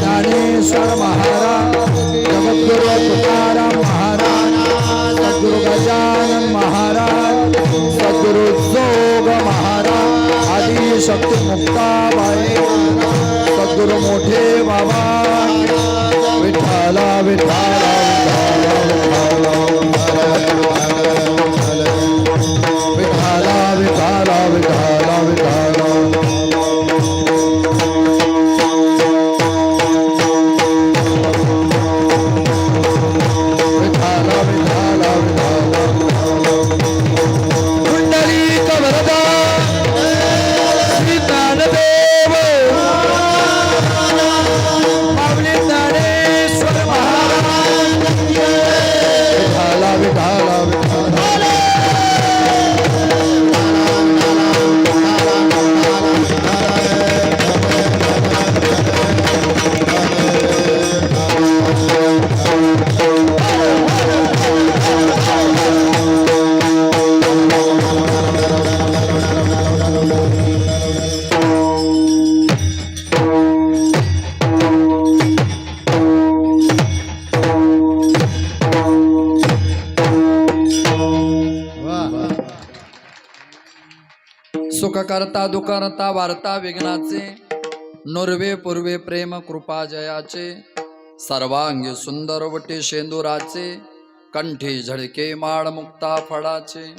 ज्ञानेश्वर महाराज, जगद्गुरु तुकाराम महाराज, सद्गुरु गजानन महाराज, सद्गुरु जोग महाराज, आदि शक्ती मुक्ताबाई, सद्गुरु मोठे बाबा विठ्ठला विठ्ठला विठ्ठला विठ्ठला विठ्ठला विठ्ठला सुख करता दुखरता वार्ता विघ्नाचे, नुर्वे पूर्वे प्रेम कृपा जयाचे, सर्वांगी सुंदर वटी शेंदुराचे, कंठी झळके माळ मुक्ता फळाचे.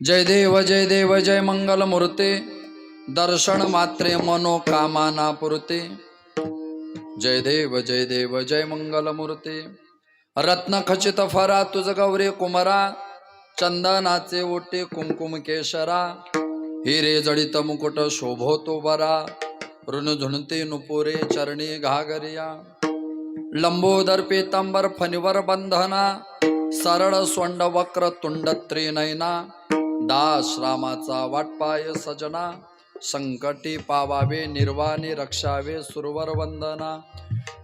जय देव जय देव जय मंगल मूर्ते, दर्शन मात्रे मनोकामना पुरते. जय देव जय देव जय मंगल मूर्ते. रत्न खचित फरा तुझ गौरे कुमरा, चंदनाचे ओटे कुंकुम केशरा, हिरे जडित मुकुट शोभतो बरा, ऋणझुणते नुपुरे चरणी घागरिया. लंबोदर पीतांबर फणीवर बंधना, सरळ सोंड वक्र तुंड त्रिनयना, दास रामाचा वाटपाय सजना, संकटी पावावे निर्वाणी रक्षावे सुरवर वंदना.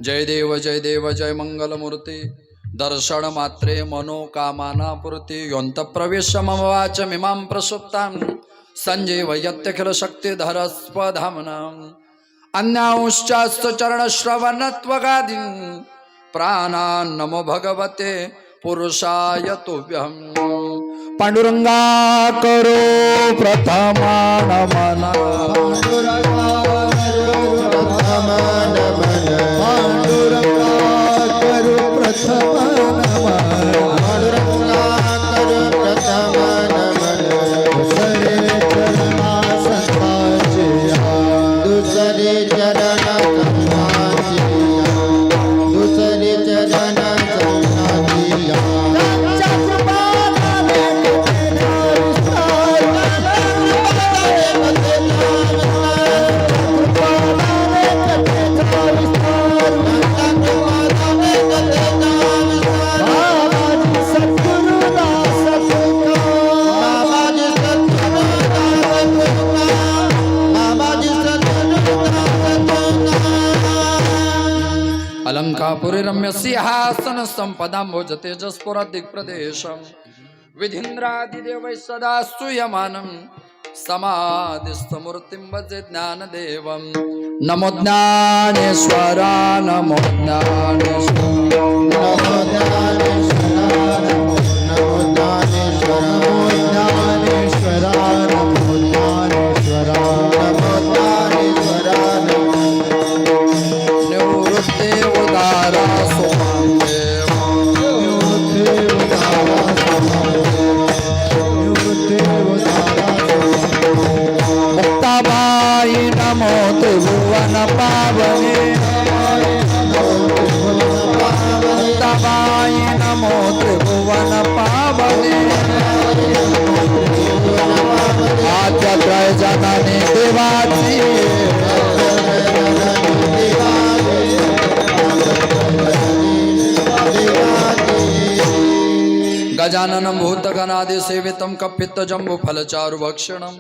जय देव जय देव जय मंगल मूर्ती, दर्शन मात्रे मनोकामना पुरती. योंत प्रवेश मम वाचमिमां प्रसुप्तां, संजीवयत्यखिल शक्तिधरस्वधाम्नाम्. अन्यांश्चास्तु चरणश्रवणत्वगादीन्, प्राणान् नमो भगवते पुरुषाय तुभ्यम्. पांडुरंगा करो प्रथमा नमन, पांडुरंगा करो प्रथमा नमन, पांडुरंगा करो प्रथमा नमन, पांडुरंगा करो प्रथमा नमन. दुसरे चरण संतांचे, दुसरे चरण संतांचे, दुसरे चरण अलंकापुरी रम्य सिंहासन संपदां भोजते जस्पुरा दिक्प्रदेशं. विधीन्द्रादिदेवैः सदा स्तूयमानं, समाधिस्थ मूर्तिं भजे ज्ञानदेवं नमो ज्ञानेश्वरा नमो निवृत्ते उदारा सोमां मुक्ताबाई नमो त्रिभुवन पावने मुक्ताबाई नमो त्रिभुवन पावने आद्य त्रय जननी देवाची गजानन भूतगणादि सेवितं कपित्त जम्बू फलचारु भक्षणम्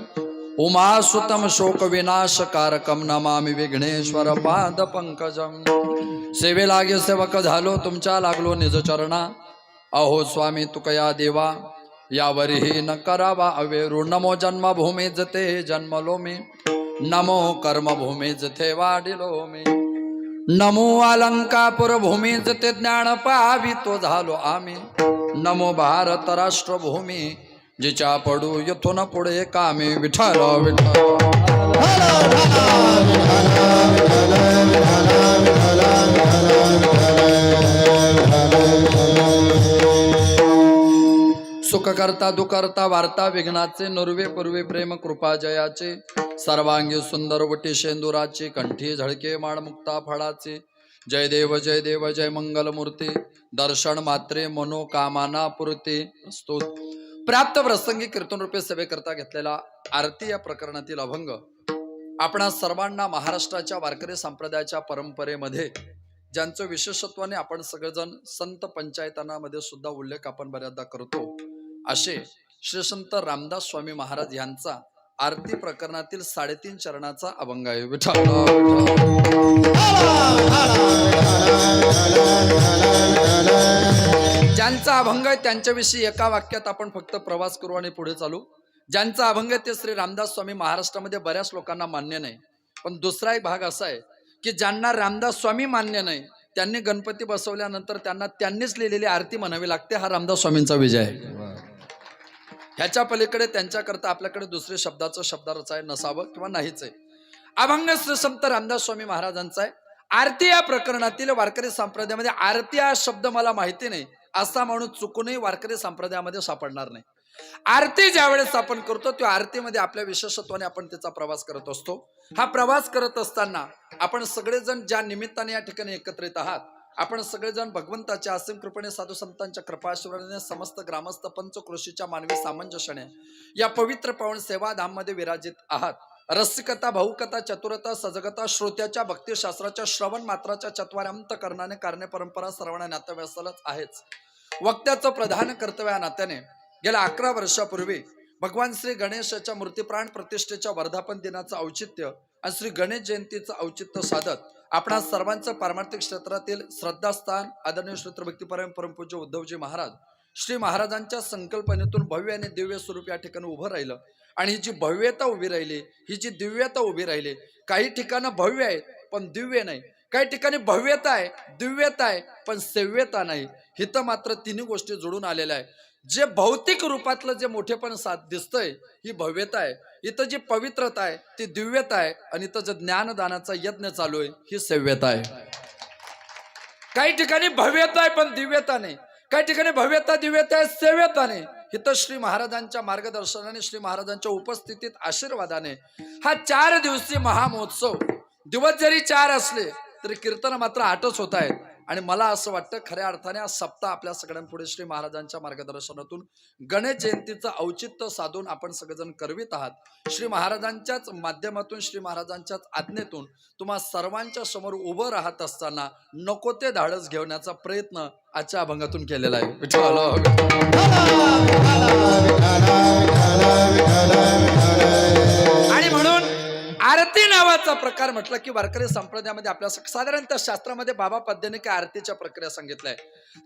उमासुतं शोक विनाशकारकं नमामि विघ्नेश्वर पाद पंकजम. सेवे लागे सेवक झालो तुमच्या लागलो निज चरणा. अहो स्वामी तुकया देवा यावरही न करावा अवेरू. नमो जन्मभूमी जते जन्मलो मी नमो कर्मभूमी जथे वाढिलो मी. नमो अलंकापुर भूमी जते ज्ञान पावी तो झालो आम्ही. नमो भारत राष्ट्रभूमी जिच्या पडू यथून पुढे कामी. विठ्ठल विठ्ठल सुख करता दुखकर्ता वार्ता विघ्नाचे नुर्वे पूर्वे प्रेम कृपा जयाचे. सर्वांगी सुंदर वटी शेंदुराची कंठी झळके माळ मुक्ता फळाचे. जय देव जय देव जय मंगल मूर्ती दर्शन मात्रे मनोकामना पुरते. स्तोत्र प्राप्त प्रसंगी कीर्तन रूपे सेवे करता घेतलेला आरती या प्रकरणातील अभंग आपणा सर्वांना महाराष्ट्राच्या वारकरी संप्रदायाच्या परंपरेमध्ये ज्यांचं विशेषत्वाने आपण सगळेजण संत पंचायतनामध्ये सुद्धा उल्लेख आपण बऱ्याचदा करतो असे श्री संत रामदास स्वामी महाराज यांचा आरती प्रकरणातील 3.5 चरणाचा अभंग आहे. विठ्ठल ज्यांचा अभंग आहे त्यांच्याविषयी एका वाक्यात आपण फक्त प्रवास करू आणि पुढे चालू. ज्यांचा अभंग आहे ते श्री रामदास स्वामी महाराष्ट्रामध्ये बऱ्याच लोकांना मान्य नाही. पण दुसरा एक भाग असा आहे की ज्यांना रामदास स्वामी मान्य नाही त्यांनी गणपती बसवल्यानंतर त्यांनीच लिहिलेली आरती म्हणावी लागते. हा रामदास स्वामींचा विजय आहे. ह्याच्या पलीकडे त्यांच्याकरता आपल्याकडे दुसरे शब्दाचं शब्दार्थ नसावं किंवा नाहीच आहे. अभंग श्री संत रामदास स्वामी महाराजांचा आहे. आरती या प्रकरणातील वारकरी संप्रदायामध्ये आरती हा शब्द मला माहिती नाही असा माणूस चुकूनही वारकरी संप्रदायामध्ये सापडणार नाही. आरती ज्या वेळेस आपण करतो त्या आरतीमध्ये आपल्या विशेषत्वाने आपण त्याचा प्रवास करत असतो. हा प्रवास करत असताना आपण सगळेजण ज्या निमित्ताने या ठिकाणी एकत्रित आहात आपण सगळेजण भगवंताच्या असीम कृपेने साधू संतांच्या कृपाशीर्वादाने समस्त ग्रामस्थ पंचक्रोशीच्या मानवी सामंजस्याने या पवित्र पावन सेवाधाम मध्ये विराजित आहात. रसिकता भाऊकता चतुरता सजगता श्रोत्याच्या भक्तिशास्त्राच्या श्रवण मात्राच्या चत्वारांत करणाने कारणे परंपरा सर्वांना नातेवाईकालाच आहेच. वक्त्याचं प्रधान कर्तव्य या नात्याने गेल्या 11 वर्षापूर्वी भगवान श्री गणेशाच्या मूर्तीप्राण प्रतिष्ठेच्या वर्धापन दिनाचं औचित्य आणि श्री गणेश जयंतीचं औचित्य साधत आपणा सर्वांचं पारमार्थिक क्षेत्रातील श्रद्धास्थान आदरणीय श्रोत्रभक्तीपरायण परमपूज्य उद्धवजी महाराज श्री महाराजांच्या संकल्पनेतून भव्य आणि दिव्य स्वरूप या ठिकाणी उभं राहिलं. आणि ही जी भव्यता उभी राहिली ही जी दिव्यता उभी राहिली काही ठिकाणं भव्य आहेत पण दिव्य नाही. काही ठिकाणी भव्यता आहे दिव्यता आहे पण सेव्यता नाही. इथं मात्र तिन्ही गोष्टी जोडून आलेल्या आहे. जे भौतिक रूपातलं जे मोठेपण दिसतंय ही भव्यता आहे. इथं जी पवित्रता आहे ती दिव्यता आहे आणि इथं जे ज्ञानदानाचा यज्ञ चालू आहे ही सेव्यता आहे. काही ठिकाणी भव्यता आहे पण दिव्यता नाही. काही ठिकाणी भव्यता दिव्यता आहे सेव्यता नाही. इथं श्री महाराजांच्या मार्गदर्शनाने श्री महाराजांच्या उपस्थितीत आशीर्वादाने हा 4 दिवसीय महामहोत्सव दिवस जरी 4 असले तरी कीर्तन मात्र 8च होत आहेत. आणि मला असं वाटतं खऱ्या अर्थाने हा सप्ताह आपल्या सगळ्यांपुढे श्री महाराजांच्या मार्गदर्शनातून गणेश जयंतीचं औचित्य साधून आपण सगळेजण करवित आहात. श्री महाराजांच्याच माध्यमातून श्री महाराजांच्याच आज्ञेतून तुम्हा सर्वांच्या समोर उभं राहत असताना नको ते धाडस घेण्याचा प्रयत्न आजच्या अभंगातून केलेला आहे. आणि म्हणून आरती नावाचा प्रकार म्हटलं की वारकरी संप्रदायामध्ये आपल्या साधारणतः शास्त्रामध्ये बाबा पद्याने काय आरतीच्या प्रक्रिया सांगितलंय.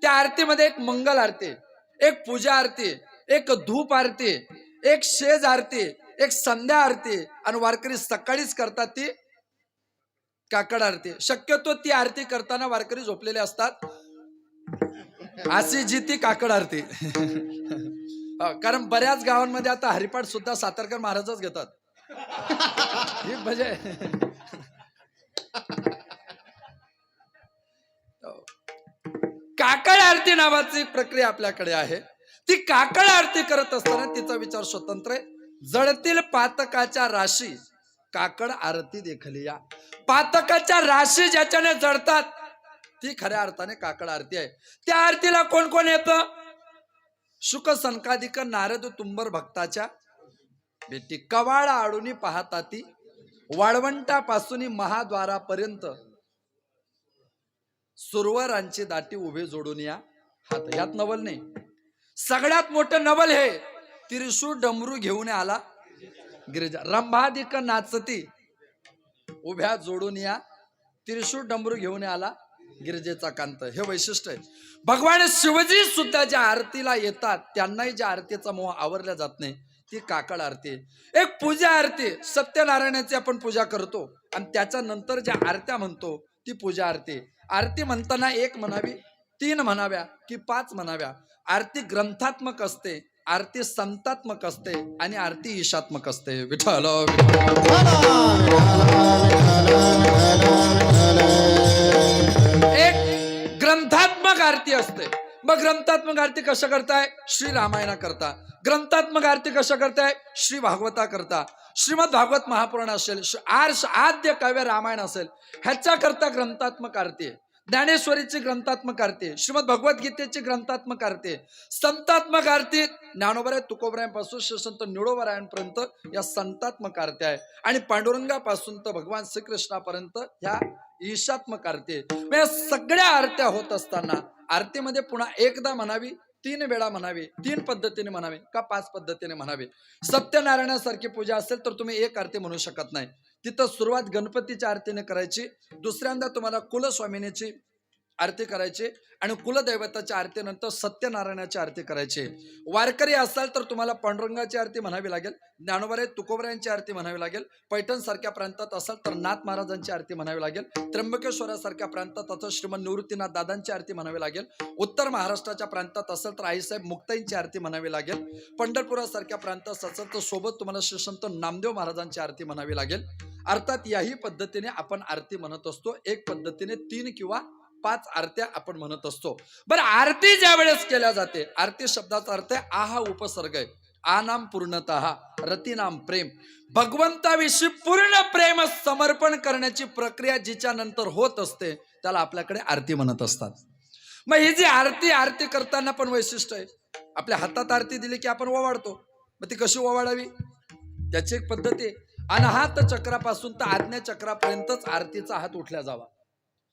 त्या आरतीमध्ये एक मंगल आरती, एक पूजा आरती, एक धूप आरती, एक शेज आरती, एक संध्या आरती आणि वारकरी सकाळीच करतात ती काकड आरती. शक्यतो ती आरती करताना वारकरी झोपलेले असतात, अशी जी ती काकड आरती. कारण बऱ्याच गावांमध्ये आता हरिपाठ सुद्धा सातारकर महाराजच घेतात. ही म्हणजे काकड आरती नावाची प्रक्रिया आपल्याकडे आहे. ती काकड आरती करत असताना तिचा विचार स्वतंत्र आहे. जळतील पातकाच्या राशी काकड आरती देखलिया. पातकाच्या राशी ज्याच्याने जळतात ती खऱ्या अर्थाने काकड आरती आहे. त्या आरतीला कोण कोण येतं? शुक संकादिक नारद तुंबर भक्ताच्या बेटी. कवाळ आडूनी पाहता ती वाळवंटापासून महाद्वारापर्यंत सुरवरांची दाटी उभे जोडून या हात. यात नवल नाही. सगळ्यात मोठं नवल हे त्रिशूळ डमरू घेऊन आला गिरिजा. रंभादिक नाचती उभ्या जोडून या त्रिशूळ डमरू घेऊन आला गिरिजेचा कांत. हे वैशिष्ट्य आहे. भगवान शिवजी सुद्धा ज्या आरतीला येतात त्यांनाही ज्या आरतीचा मोह आवरला जात नाही ती काकड आरती. एक पूजा आरती, सत्यनारायणाची आपण पूजा करतो आणि त्याच्यानंतर ज्या आरत्या म्हणतो ती पूजा आरती. आरती म्हणताना एक म्हणावी, 3 म्हणाव्या की 5 म्हणाव्या. आरती ग्रंथात्मक असते, आरती संतात्मक असते आणि आरती ईशात्मक असते. विठ्ठल एक ग्रंथात्मक आरती असते. मग ग्रंथात्मक आरती कसं करताय? श्री रामायणा करता. ग्रंथात्मक आरती कसं करताय? श्री भागवता करता. श्रीमद भागवत महापुराण असेल, आद्य काव्य रामायण असेल, ह्याच्या करता ग्रंथात्मक आरती आहे. ज्ञानेश्वरीची ग्रंथात्मक आरती, श्रीमद भगवद्गीतेची ग्रंथात्मक आरती, संतात्मक आरती ज्ञानोबराय तुकोबरायांपासून श्री संत निळोबरायांपर्यंत या संतात्मक आरत्या आहे. आणि पांडुरंगापासून तर भगवान श्रीकृष्णापर्यंत ह्या ईशात्मक आरती. सगळ्या आरत्या होत असताना आरतीमध्ये पुन्हा एकदा म्हणावी, 3 वेळा म्हणावे, 3 पद्धतीने म्हणावे का 5 पद्धतीने म्हणावे. सत्यनारायणासारखी पूजा असेल तर तुम्ही एक आरती म्हणू शकत नाही. तिथं सुरुवात गणपतीच्या आरतीने करायची, दुसऱ्यांदा तुम्हाला कुलस्वामिनीची आरती करायची आणि कुलदैवताच्या आरतीनंतर सत्यनारायणाची आरती करायची. वारकरी असाल तर तुम्हाला पांडुरंगाची आरती म्हणावी लागेल, ज्ञानोबराय तुकोबरायांची आरती म्हणावी लागेल. पैठण सारख्या प्रांतात असाल तर नाथ महाराजांची आरती म्हणावी लागेल. त्र्यंबकेश्वरासारख्या प्रांतात असाल श्रीमंत निवृत्तीनाथ दादांची आरती म्हणावी लागेल. उत्तर महाराष्ट्राच्या प्रांतात असेल तर आईसाहेब मुक्ताईंची आरती म्हणावी लागेल. पंढरपुरासारख्या प्रांतात असेल तर सोबत तुम्हाला श्री संत नामदेव महाराजांची आरती म्हणावी लागेल. अर्थात याही पद्धतीने आपण आरती म्हणत असतो. एक पद्धतीने 3 किंवा 5 आरत्या आपण म्हणत असतो. बरं, आरती ज्या वेळेस केल्या जाते, आरती शब्दाचा अर्थ आहे आहा उपसर्ग आहे. आ नाम पूर्णतः, रती नाम प्रेम. भगवंताविषयी पूर्ण प्रेम समर्पण करण्याची प्रक्रिया जिच्या नंतर होत असते त्याला आपल्याकडे आरती म्हणत असतात. मग ही जी आरती करताना पण वैशिष्ट्य आहे. आपल्या हातात आरती दिली की आपण ओवाळतो. मग ती कशी ओवाळावी त्याची एक पद्धती आहे. अनाहत चक्रापासून तर आज्ञा चक्रापर्यंतच आरतीचा हात उठला जावा.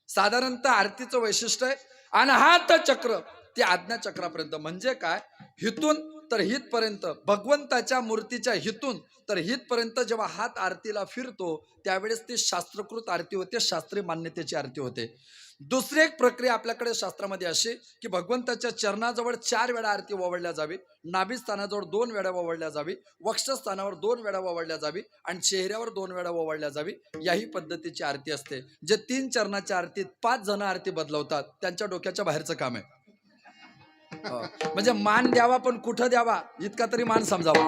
साधारणतः आरतीचं वैशिष्ट्य आहे अनाहत चक्र ते आज्ञा चक्रापर्यंत. म्हणजे काय? हितून तर हितपर्यंत, भगवंताच्या मूर्तीच्या हितून तर हितपर्यंत जेव्हा हात आरतीला फिरतो त्यावेळेस ती शास्त्रकृत आरती होते, शास्त्रीय मान्यतेची आरती होते. दुसरी एक प्रक्रिया आपल्याकडे शास्त्रामध्ये अशी की भगवंताच्या चरणाजवळ 4 वेळा आरती ओवाळल्या जावी, नाभिस्थानाजवळ 2 वेळा ओवाळल्या जावी, वक्षस्थानावर 2 वेळा ओवाळल्या जावी आणि चेहऱ्यावर 2 वेळा ओवाळल्या जावी. याही पद्धतीची आरती असते. जे 3 चरणाच्या आरतीत 5 जण आरती बदलवतात त्यांच्या डोक्याच्या बाहेरचं काम आहे. म्हणजे मान द्यावा पण कुठं द्यावा इतका तरी मान समजावा.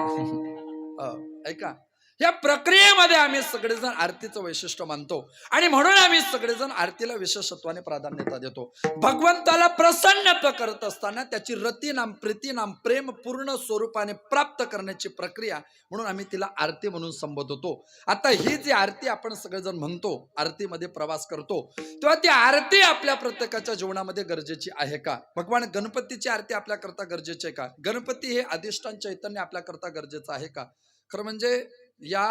ऐका, या प्रक्रियेमध्ये आम्ही सगळेजण आरतीचं वैशिष्ट्य मानतो आणि म्हणून आम्ही सगळेजण आरतीला विशेषत्वाने प्राधान्यता देतो. भगवंताला प्रसन्न करत असताना त्याची रतीनाम प्रीतीनाम प्रेम पूर्ण स्वरूपाने प्राप्त करण्याची प्रक्रिया म्हणून आम्ही तिला आरती म्हणून संबोधतो. आता ही जी आरती आपण सगळेजण म्हणतो, आरतीमध्ये प्रवास करतो, तेव्हा ती आरती आपल्या प्रत्येकाच्या जीवनामध्ये गरजेची आहे का? भगवान गणपतीची आरती आपल्या करता गरजेची आहे का? गणपती हे अधिष्ठान चैतन्य आपल्या करता गरजेचं आहे का? खरं म्हणजे या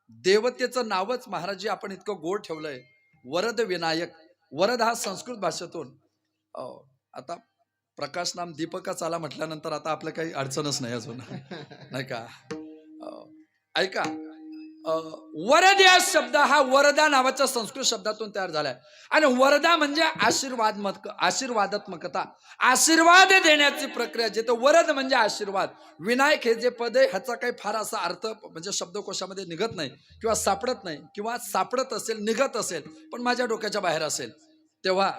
देवतेचं नावच महाराजी आपण इतकं गोड ठेवलंय, वरद विनायक. वरद हा संस्कृत भाषेतून, आता प्रकाश नाम दीपकच आला म्हटल्यानंतर आता आपलं काही अडचणच नाही अजून, नाही का? ऐका, वरद या शब्द हा वरदा नावाच्या संस्कृत शब्दातून तयार झालाय आणि वरदा म्हणजे आशीर्वादात्मकता, आशीर्वाद देण्याची प्रक्रिया. जिथे वरद म्हणजे आशीर्वाद, विनायक हे जे पद आहे ह्याचा काही फार असा अर्थ म्हणजे शब्दकोशामध्ये निघत नाही किंवा सापडत नाही, किंवा सापडत असेल निघत असेल पण माझ्या डोक्याच्या बाहेर असेल. तेव्हा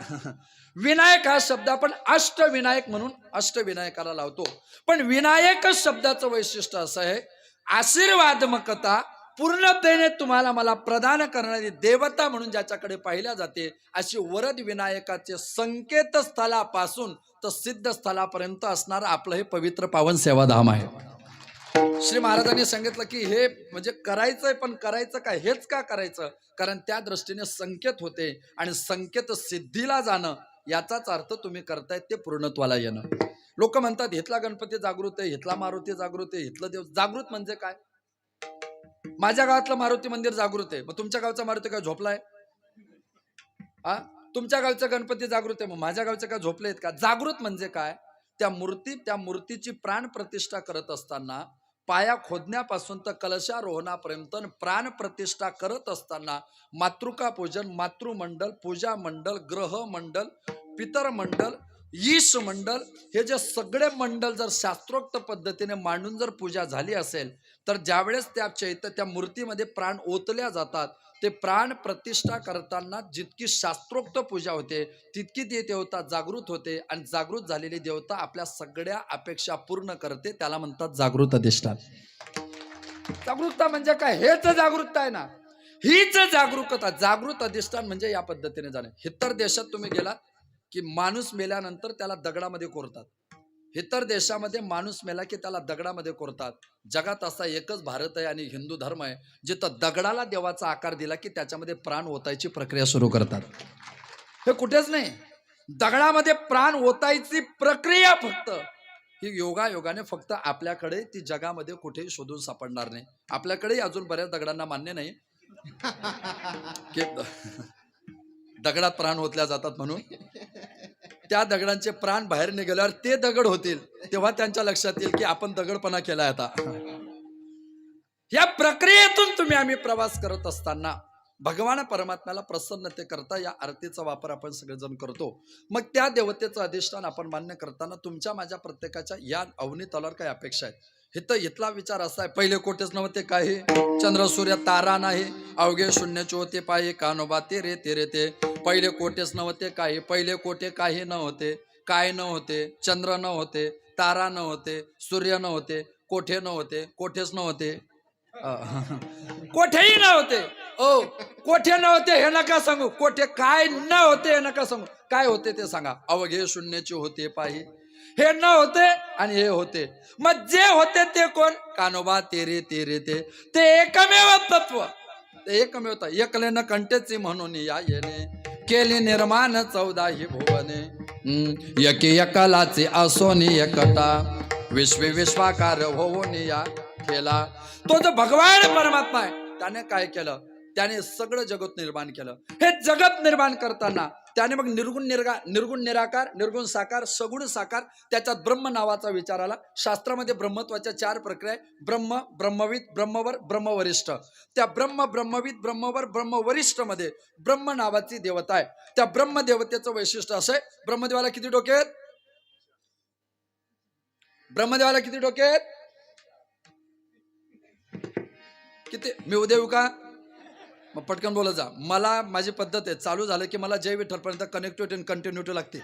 विनायक हा शब्द आपण अष्टविनायक म्हणून अष्टविनायकाला लावतो. पण विनायक शब्दाचं वैशिष्ट्य असं आहे, आशीर्वादमकता, पूर्णतेने तुम्हाला मला प्रदान करणारी देवता म्हणून ज्याच्याकडे पाहिल्या जाते, अशी वरद विनायकाचे संकेतस्थळापासून तर सिद्धस्थळापर्यंत असणार आपलं हे पवित्र पावन सेवाधाम आहे. श्री महाराजांनी सांगितलं की हे म्हणजे करायचंय, पण करायचं काय, हेच का करायचं, कारण त्या दृष्टीने संकेत होते आणि संकेत सिद्धीला जाणं याचाच अर्थ तुम्ही करतायत ते पूर्णत्वाला येणं. लोक म्हणतात इथला गणपती जागृत आहे, इथला मारुती जागृत आहे, इथलं देव जागृत म्हणजे काय. माझ्या गावातलं मारुती मंदिर जागृत आहे, मग तुमच्या गावचा मारुती काय झोपलाय? तुमच्या गावचं गणपती जागृत आहे, मग माझ्या गावचं काय झोपले आहेत का? जागृत म्हणजे काय, त्या मूर्तीची प्राण प्रतिष्ठा करत असताना, पाया खोदण्यापासून तर कलशारोहणापर्यंत प्राण प्रतिष्ठा करत असताना मातृका पूजन, मातृमंडल, पूजा मंडल, ग्रह मंडल, पितर मंडल, ईश मंडल, हे जे सगळे मंडल जर शास्त्रोक्त पद्धतीने मांडून जर पूजा झाली असेल तर ज्यावेळेस त्या मूर्तीमध्ये प्राण ओतल्या जातात, ते प्राण प्रतिष्ठा करताना जितकी शास्त्रोक्त पूजा होते तितकी ती देवता जागृत होते आणि जागृत झालेली देवता आपल्या सगळ्या अपेक्षा पूर्ण करते. त्याला म्हणतात जागृत अधिष्ठान. जागरूकता म्हणजे काय, हेच जागरूकता आहे ना, हीच जागरूकता. जागृत अधिष्ठान म्हणजे या पद्धतीने जाणे. इतर देशात तुम्ही गेलात की माणूस मेल्यानंतर त्याला दगडामध्ये कोरतात. इतर देशामध्ये माणूस मेला की त्याला दगडामध्ये कोरतात. जगात असा एकच भारत आहे आणि हिंदू धर्म आहे जिथं दगडाला देवाचा आकार दिला की त्याच्यामध्ये प्राण ओतायची प्रक्रिया सुरू करतात. हे कुठेच नाही. दगडामध्ये प्राण ओतायची प्रक्रिया फक्त ही योगायोगाने फक्त आपल्याकडे, ती जगामध्ये कुठेही शोधून सापडणार नाही. आपल्याकडेही अजून बऱ्याच दगडांना मान्य नाही की दगडात प्राण ओतल्या जातात म्हणून. त्या दगडांचे प्राण बाहेर निघाल्यावर ते दगड होतील, तेव्हा त्यांच्या लक्षात येईल की आपण दगडपणा केलाय. आता या प्रक्रियेतून आम्ही प्रवास करत असताना भगवान परमात्म्याला प्रसन्नते करता या आरतीचा वापर आपण सगळेजण करतो. मग त्या देवतेचं अधिष्ठान आपण मान्य करताना तुमच्या माझ्या प्रत्येकाच्या या अवनीतावर काय अपेक्षा आहेत. इथला विचार असा आहे, पहिले कोटेच नव्हते काही, चंद्र सूर्य तारा नाही, अवघे शून्याचे होते पाये, कानोबा ते रे ते रे ते. पहिले कोटेच नव्हते काही, पहिले कोटे काही न होते, काय न होते, चंद्र न होते, तारा न होते, सूर्य न होते, कोठे न होते, कोठेच न होते, कोठेही न होते. ओ कोठे न होते हे नका सांगू, कोठे काय न होते हे नका सांगू, काय होते ते सांगा. अवघे शून्याचे होते पाही, हे न होते आणि हे होते. मग जे होते ते कोण? कानोबा तेरे तेरे ते एकमेव तत्व, ते एकमेव. एकले न कंटेची म्हणून या येणे, केली निर्माण 14 ही भुवने, एकी एकलाचे असोनी एकटा, विश्वे विश्वाकार होऊन या केला. तो जो भगवान परमात्मा आहे त्याने काय केलं, त्याने सगळं जगत निर्माण केलं. हे जगत निर्माण करताना त्याने मग निर्गुण निराकार, निर्गुण साकार, सगुण साकार, त्याच्यात ब्रह्म नावाचा विचार आला. शास्त्रामध्ये ब्रह्मत्वाच्या 4 प्रक्रिया आहे, ब्रह्म, ब्रह्मविद, ब्रह्मवर, ब्रह्मवरिष्ठ. त्या ब्रह्म, ब्रह्मविद, ब्रह्मवर, ब्रह्मवरिष्ठ मध्ये ब्रह्म नावाची देवता आहे. त्या ब्रह्म देवतेचं वैशिष्ट्य असं आहे, ब्रह्मदेवाला किती डोके आहेत? ब्रह्मदेवाला किती डोके आहेत? किती? मी उद्या येऊ का? मग पटकन बोलत जा. मला माझी पद्धत आहे, चालू झालं की मला जय विठ्ठलपर्यंत कनेक्टिव्हिटी आणि कंटिन्युटी लागते.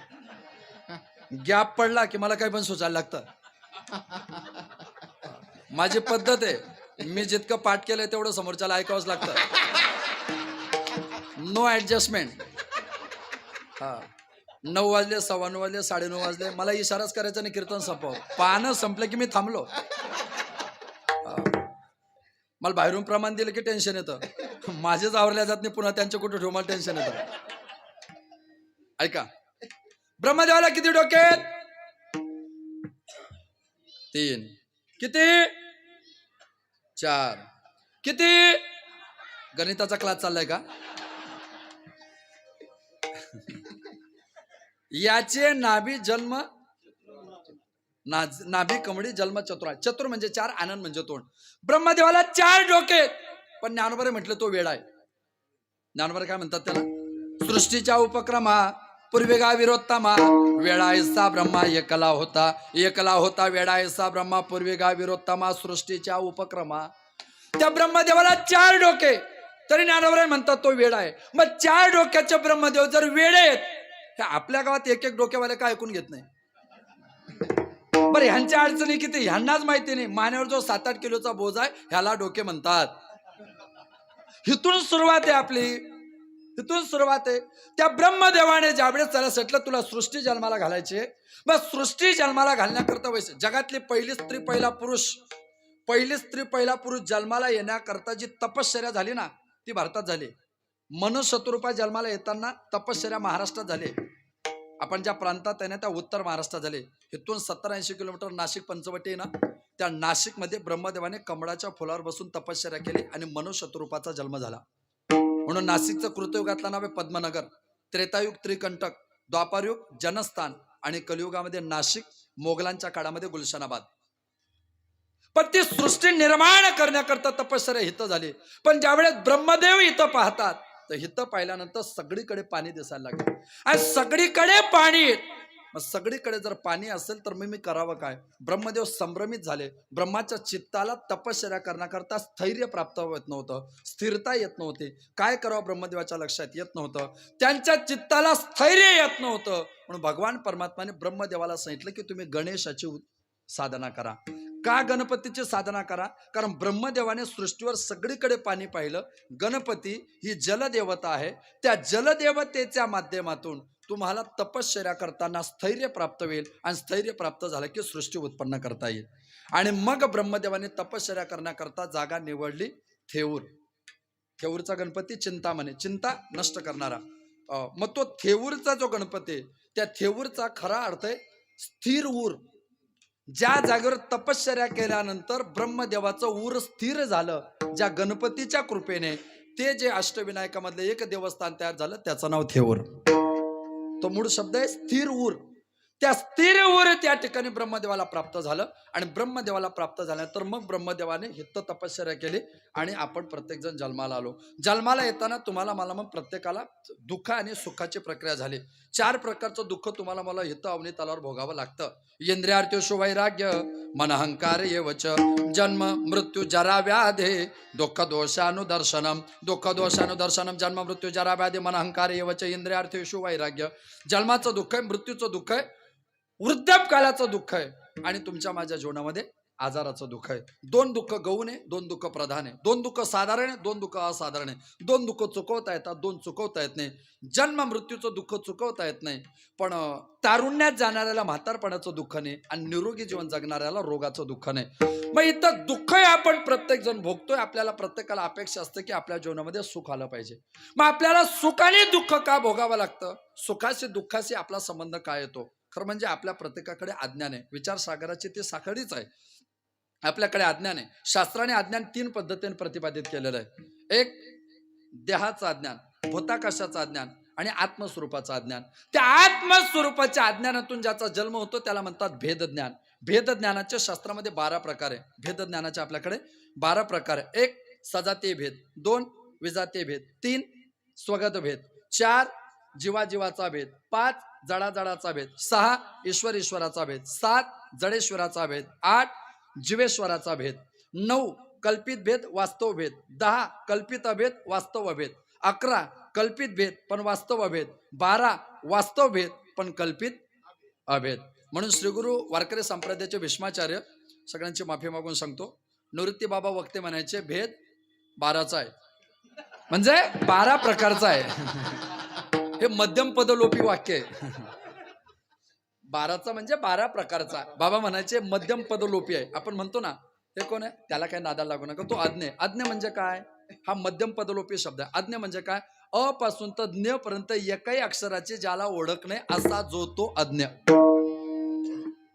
गॅप पडला की मला काही पण सुचायला लागतं. माझी पद्धत आहे, मी जितकं पाठ केलंय तेवढं समोरच्याला ऐकावंच लागतं. No adjustment. 9 वाजले, 9:15 वाजले, 9:30 वाजले, मला इशाराच करायचा नाही, कीर्तन संपव. पानं संपलं की मी थांबलो. मला बाहेरून प्रमाण दिलं की टेन्शन येतं, माझेच आवरल्या जात नाही, पुन्हा त्यांच्या कुठे ठेवू, मला टेन्शन येतं. ऐका, ब्रह्मदेवाला किती डोके? 3. किती? 4. किती? गणिताचा क्लास चाललाय का? याचे नाभी जन्म, नाभी कमळी जन्म चतुर. चतुर म्हणजे 4, आनंद म्हणजे तोंड. ब्रह्मदेवाला 4 डोके, पण ज्ञानोबाने म्हटलं तो वेडा आहे. ज्ञानोबा काय म्हणतात त्याला? सृष्टीच्या उपक्रमा पूर्वेगा विरोत्तमा, वेळायसा ब्रह्मा एकला होता वेळायसा ब्रह्मा पूर्वेगा विरोत्तमा सृष्टीच्या उपक्रमा. त्या ब्रह्मदेवाला 4 डोके, तरी ज्ञानोबा म्हणतात तो वेडा आहे. मग 4 डोक्याचे ब्रह्मदेव जर वेडे आहेत, हे आपल्या गावात एक डोक्यावाले काय ऐकून घेत नाही? बरं, ह्यांच्या अडचणी किती ह्यांनाच माहिती नाही. मानेवर जो 7-8 किलोचा बोज आहे ह्याला डोके म्हणतात. इथून सुरुवात आहे आपली, इथून सुरुवात आहे. त्या ब्रह्मदेवाने ज्यावेळेस त्याला म्हटलं तुला सृष्टी जन्माला घालायची, मग सृष्टी जन्माला घालण्याकरता वैसे जगातली पहिली स्त्री पहिला पुरुष जन्माला येण्याकरता जी तपश्चर्या झाली ना ती भारतात झाली. मनुष्य शत्रुपा जन्माला येताना तपश्चर्या महाराष्ट्रात झाली. आपण ज्या प्रांतात आहे ना त्या उत्तर महाराष्ट्रात झाले. इथून 70-80 किलोमीटर नाशिक पंचवटी ना, त्या नाशिक मध्ये ब्रह्मदेवाने कमळाच्या फुलावर बसून तपश्चर्या केली आणि मनुष्य शत्रुपाचा जन्म झाला. म्हणून नाशिकचं कृतयुगातलं नाव आहे पद्मनगर. त्रेतायुग त्रिकंटक, द्वापारयुग जनस्थान आणि कलियुगामध्ये नाशिक, मोगलांच्या काळामध्ये गुलशनाबाद. पण ती सृष्टी निर्माण करण्याकरता तपश्चर्या हित झाली. पण ज्यावेळेस ब्रह्मदेव इथं पाहतात तर हिथं पाहिल्यानंतर सगळीकडे पाणी दिसायला लागलं आणि सगळीकडे पाणी. मग सगळीकडे जर पाणी असेल तर मी करावं काय? ब्रह्मदेव संभ्रमित झाले. ब्रह्माच्या चित्ताला तपश्चर्या करण्याकरता स्थैर्य प्राप्त होत नव्हतं, स्थिरता येत नव्हती. काय करावं ब्रह्मदेवाच्या लक्षात येत नव्हतं. त्यांच्या चित्ताला स्थैर्य येत नव्हतं. म्हणून भगवान परमात्माने ब्रह्मदेवाला सांगितलं की तुम्ही गणेशाची साधना करा. का गणपतीची साधना करा? कारण ब्रह्मदेवाने सृष्टीवर सगळीकडे पाणी पाहिलं. गणपती ही जलदेवता आहे. त्या जलदेवतेच्या माध्यमातून तुम्हाला तपश्चर्या करताना स्थैर्य प्राप्त होईल आणि स्थैर्य प्राप्त झालं की सृष्टी उत्पन्न करता येईल. आणि मग ब्रह्मदेवाने तपश्चर्या करण्याकरता जागा निवडली थेऊर. थेऊरचा गणपती चिंतामणी, चिंता नष्ट करणारा. मग तो थेऊरचा जो गणपती, त्या थेऊरचा खरा अर्थ आहे स्थिर ऊर. ज्या जागेवर तपश्चर्या केल्यानंतर ब्रह्मदेवाचं ऊर स्थिर झालं, ज्या गणपतीच्या कृपेने ते जे अष्टविनायकामधलं एक देवस्थान तयार झालं त्याचं नाव थेऊर. तो मूळ शब्द आहे स्थिर ऊर. त्या स्थिर ऊर त्या ठिकाणी ब्रह्मदेवाला प्राप्त झालं आणि ब्रह्मदेवाला प्राप्त झाल्यानंतर मग ब्रह्मदेवाने हित तपश्चर्या केली आणि आपण प्रत्येक जण जन्माला आलो. जन्माला येताना तुम्हाला मला मग प्रत्येकाला दुःख आणि सुखाची प्रक्रिया झाली. 4 प्रकारचं दुःख तुम्हाला मला हित अवनीत आल्यावर भोगावं लागतं. इंद्रियार्थ्योषु वैराग्य, मनहंकार येवच, जन्म मृत्यू जरा व्याधे, दुःख दोषानुदर्शनम. जन्म मृत्यू जरा व्याधे मनहंकार येवच, इंद्रियार्थ्योषु वैराग्य. जन्माचं दुःख आहे, मृत्यूचं दुःख आहे, वृद्धापकाळाचं दुःख आहे आणि तुमच्या माझ्या जीवनामध्ये आजाराचं दुःख आहे. 2 दुःख गौण आहे, 2 दुःख प्रधान आहे. 2 दुःख साधारण आहे, 2 दुःख असाधारण आहे. 2 दुःख चुकवता येतात, 2 चुकवता येत नाही. जन्म मृत्यूचं दुःख चुकवता येत नाही, पण तारुण्यात जाणाऱ्याला म्हातारपणाचं दुःख नाही आणि निरोगी जीवन जगणाऱ्याला रोगाचं दुःख नाही. मग इथं दुःख आपण प्रत्येक जण भोगतोय. आपल्याला प्रत्येकाला अपेक्षा असते की आपल्या जीवनामध्ये सुख आलं पाहिजे. मग आपल्याला सुखाने दुःख का भोगावं लागतं? सुखाशी दुःखाशी आपला संबंध काय येतो? खरं म्हणजे आपल्या प्रत्येकाकडे अज्ञान आहे. विचारसागराची ती साखळीच आहे. आपल्याकडे अज्ञान आहे. शास्त्राने अज्ञान 3 पद्धतीने प्रतिपादित केलेलं आहे. एक देहाचं अज्ञान, भूताकाशाचं अज्ञान आणि आत्मस्वरूपाचं अज्ञान. त्या आत्मस्वरूपाच्या अज्ञानातून ज्याचा जन्म होतो त्याला म्हणतात भेदज्ञान. भेदज्ञानाच्या शास्त्रामध्ये 12 प्रकार आहे. भेदज्ञानाचे आपल्याकडे 12 प्रकार आहे. 1 सजातीय भेद, 2 विजातीय भेद, 3 स्वगत भेद, 4 जीवाजीवाचा भेद, 5 जडाजडाचा भेद, 6 ईश्वराचा भेद, 7 जडेश्वराचा भेद, 8 जीवेश्वराचा भेद, 9 कल्पित भेद वास्तव भेद, 10 कल्पित अभेद वास्तव अभेद, 11 कल्पित भेद पण वास्तव अभेद, 12 वास्तव भेद पण कल्पित अभेद. म्हणून श्रीगुरु वारकरी संप्रदायाचे भीष्माचार्य, सगळ्यांची माफी मागून सांगतो, निवृत्ती बाबा वक्ते म्हणायचे भेद 12चा आहे, म्हणजे 12 प्रकारचा आहे. हे मध्यम पदलोपी वाक्य आहे. 12चा म्हणजे 12 प्रकारचा. बाबा म्हणायचे मध्यम पदलोपी आहे. आपण म्हणतो ना हे कोण आहे, त्याला काय नादाला लागू नका, तो अज्ञ. अज्ञ म्हणजे काय? हा मध्यम पदलोपी शब्द आहे. अज्ञ म्हणजे काय? अ पासून तर ज्ञ पर्यंत एकही अक्षराची ज्याला ओळख नाही असा जो तो अज्ञ.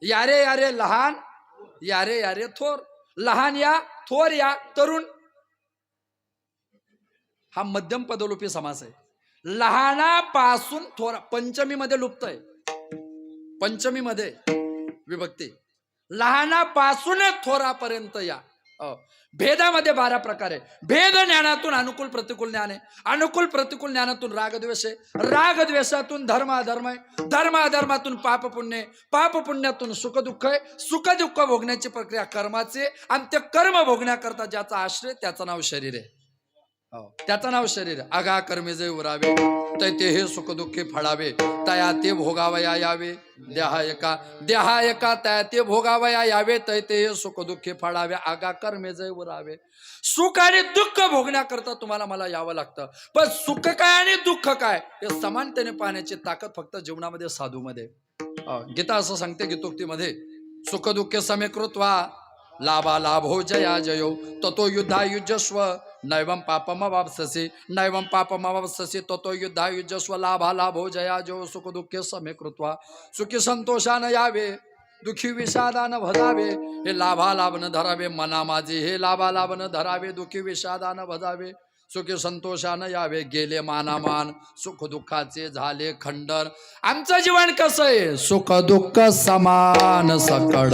यारे यारे लहान, यारे यारे थोर, लहान या थोर या तरुण, हा मध्यम पदलोपी समास आहे. लहानापासून थोरा, पंचमी मध्ये लुप्त आहे, पंचमी मध्ये विभक्ती. लहानापासून थोरापर्यंत या, भेदामध्ये 12 प्रकार आहे. भेद ज्ञानातून अनुकूल प्रतिकूल ज्ञान आहे. अनुकूल प्रतिकूल ज्ञानातून रागद्वेष आहे. रागद्वेषातून धर्म अधर्म आहे. धर्म अधर्मातून पाप पुण्य आहे. पाप पुण्यातून सुख दुःख आहे. सुख दुःख भोगण्याची प्रक्रिया कर्माची आहे. आणि ते कर्म भोगण्याकरता ज्याचा आश्रय त्याचं नाव शरीर आहे. त्याचं नाव शरीर. आघा कर्मे जे उरावे तै ते हे सुख दुःखे फळावे तया ते भोगावया यावे. देहा एका तया ते भोगावया यावे तै ते हे सुख दुःखे फळावे. आगा कर्मे जे उरावे. सुख आणि दुःख भोगण्याकरता तुम्हाला मला यावं लागतं. पण सुख काय आणि दुःख काय हे समानतेने पाहण्याची ताकद फक्त जीवनामध्ये साधूमध्ये. गीता असं सांगते गीतोक्तीमध्ये, सुख दुःख समेकृत्वा लाभा लाभो जया जयो ततो युद्धा युजस्व नैवम पापमवाप्स्यसि नैवम पापमवाप्स्यसि ततो युद्धा युजस्व लाभा लाभो जया जयो सुख दुःखे समेकृत्वा. सुखी संतोषान यावे दुखी विषादान भजावे. हे लाभा लाभ न धरावे मना माझे. हे लाभा लाभ न धरावे दुखी विषादान भजावे. सुखी संतोषानं यावे गेले मानामान सुख दुःखाचे झाले खंडन. आमचं जीवन कसं आहे? सुख दुःख समान सकड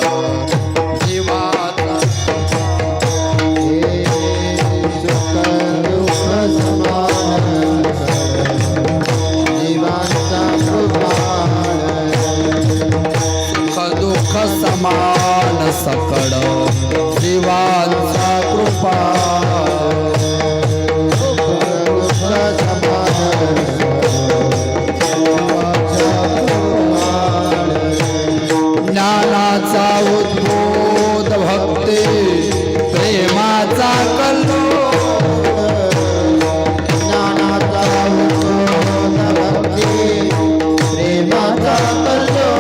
जीवात. सुख दुःख समान सकड जीवांचा कृपा. ज्ञानाचा उद्बोध भक्ती प्रेमाचा कल्लोळ. ज्ञानाचा उद्बोध भक्ती प्रेमाचा कल्लोळ.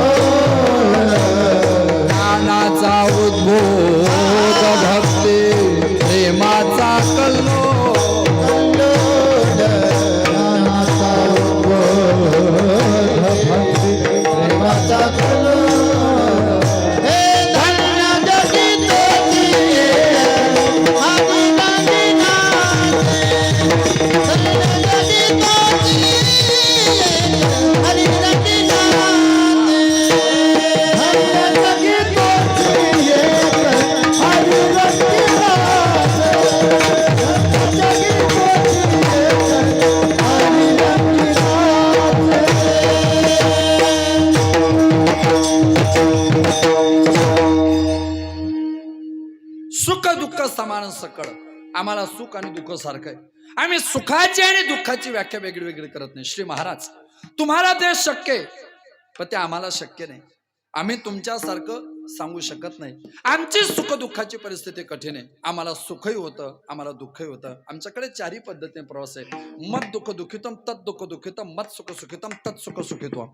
ज्ञानाचा उद्बोध भक्ती प्रेमाचा कल्लोळ. ज्ञानाचा उद्बोध भक्ती प्रेमाचा कल्लोळ. सुख दुःख समान सकळ. आम्हाला सुख आणि दुःख सारखं आहे. आम्ही सुखाची आणि दुःखाची व्याख्या वेगळी वेगळी करत नाही. श्री महाराज, तुम्हाला ते शक्य आहे पण ते आम्हाला शक्य नाही. आम्ही तुमच्यासारखं सांगू शकत नाही. आमची सुख दुःखाची परिस्थिती कठीण आहे. आम्हाला सुखही होतं, आम्हाला दुःखही होतं. आमच्याकडे 4 पद्धतीने प्रवास आहे. मत दुःख दुःखितम तत् दुःख दुःखितम मत सुख सुखितम तत् सुख सुखित्वम.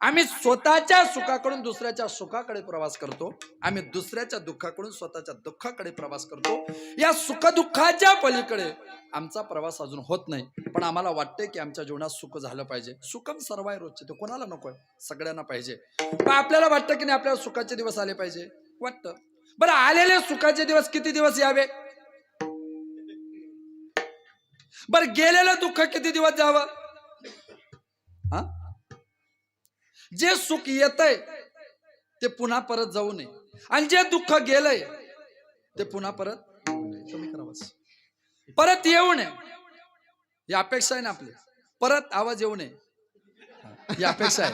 आम्ही स्वतःच्या सुखाकडून दुसऱ्याच्या सुखाकडे प्रवास करतो. आम्ही दुसऱ्याच्या दुःखाकडून स्वतःच्या दुःखाकडे प्रवास करतो. या सुख दुःखाच्या पलीकडे आमचा प्रवास अजून होत नाही. पण आम्हाला वाटते की आमच्या जीवनात सुख झालं पाहिजे. सुखम सर्वाय रोजचे, ते कोणाला नकोय? सगळ्यांना पाहिजे. पण आपल्याला वाटतं की नाही आपल्याला सुखाचे दिवस आले पाहिजे, वाटतं. बरं, आलेले सुखाचे दिवस किती दिवस यावे? बरं, गेलेलं दुःख किती दिवस जावं? हा, जे सुख येतंय ते पुन्हा परत जाऊ नये, आणि जे दुःख गेलंय ते पुन्हा परत कमी करावंच, परत येऊ नये. ही अपेक्षा आहे ना आपली. परत आवाज येऊ नये ही अपेक्षा आहे.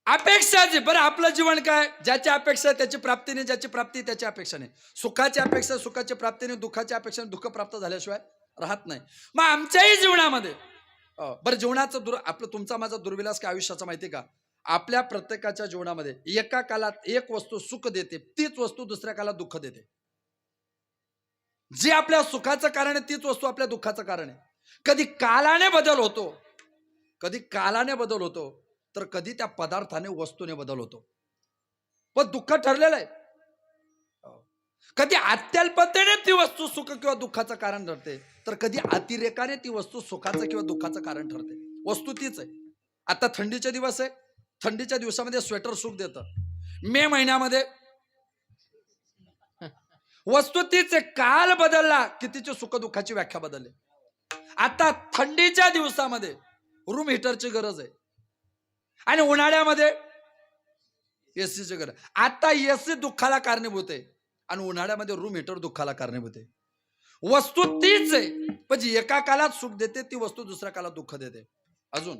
अपेक्षा जी. बरं, आपलं जीवन काय? ज्याची अपेक्षा त्याची प्राप्ती नाही, ज्याची प्राप्ती त्याची अपेक्षा नाही. सुखाची अपेक्षा सुखाची प्राप्ती नाही, दुःखाची अपेक्षा दुःख प्राप्त झाल्याशिवाय राहत नाही. मग आमच्याही जीवनामध्ये बरं, जीवनाचं आपलं तुमचा माझा दुर्विलास काय आयुष्याचा माहिती का? आपल्या प्रत्येकाच्या जीवनामध्ये एका कालात एक वस्तू सुख देते, तीच वस्तू दुसऱ्या कालात दुःख देते. जी आपल्या सुखाचं कारण आहे तीच वस्तू आपल्या दुःखाचं कारण आहे. कधी कालाने बदल होतो, कधी कालाने बदल होतो, तर कधी त्या पदार्थाने वस्तूने बदल होतो. पण दुःख ठरलेलं आहे. कधी अत्यल्पतेने ती वस्तू सुख किंवा दुःखाचं कारण ठरते, तर कधी अतिरेकाने ती वस्तू सुखाचं किंवा दुःखाचं कारण ठरते. वस्तू तीच आहे. आता थंडीचे दिवस आहे, थंडीच्या दिवसामध्ये स्वेटर सुख देतं. मे महिन्यामध्ये वस्तू तीच आहे. काल बदलला की तिची सुख दुःखाची व्याख्या बदलली. आता थंडीच्या दिवसामध्ये रूम हिटरची गरज आहे, आणि उन्हाळ्यामध्ये एसीची गरज. आता एसी दुःखाला कारणीभूत आहे आणि उन्हाळ्यामध्ये रूम हिटर दुःखाला कारणीभूत आहे. वस्तू तीच आहे, पण जी एका काळात सुख देते ती वस्तू दुसऱ्या काळात दुःख देते. अजून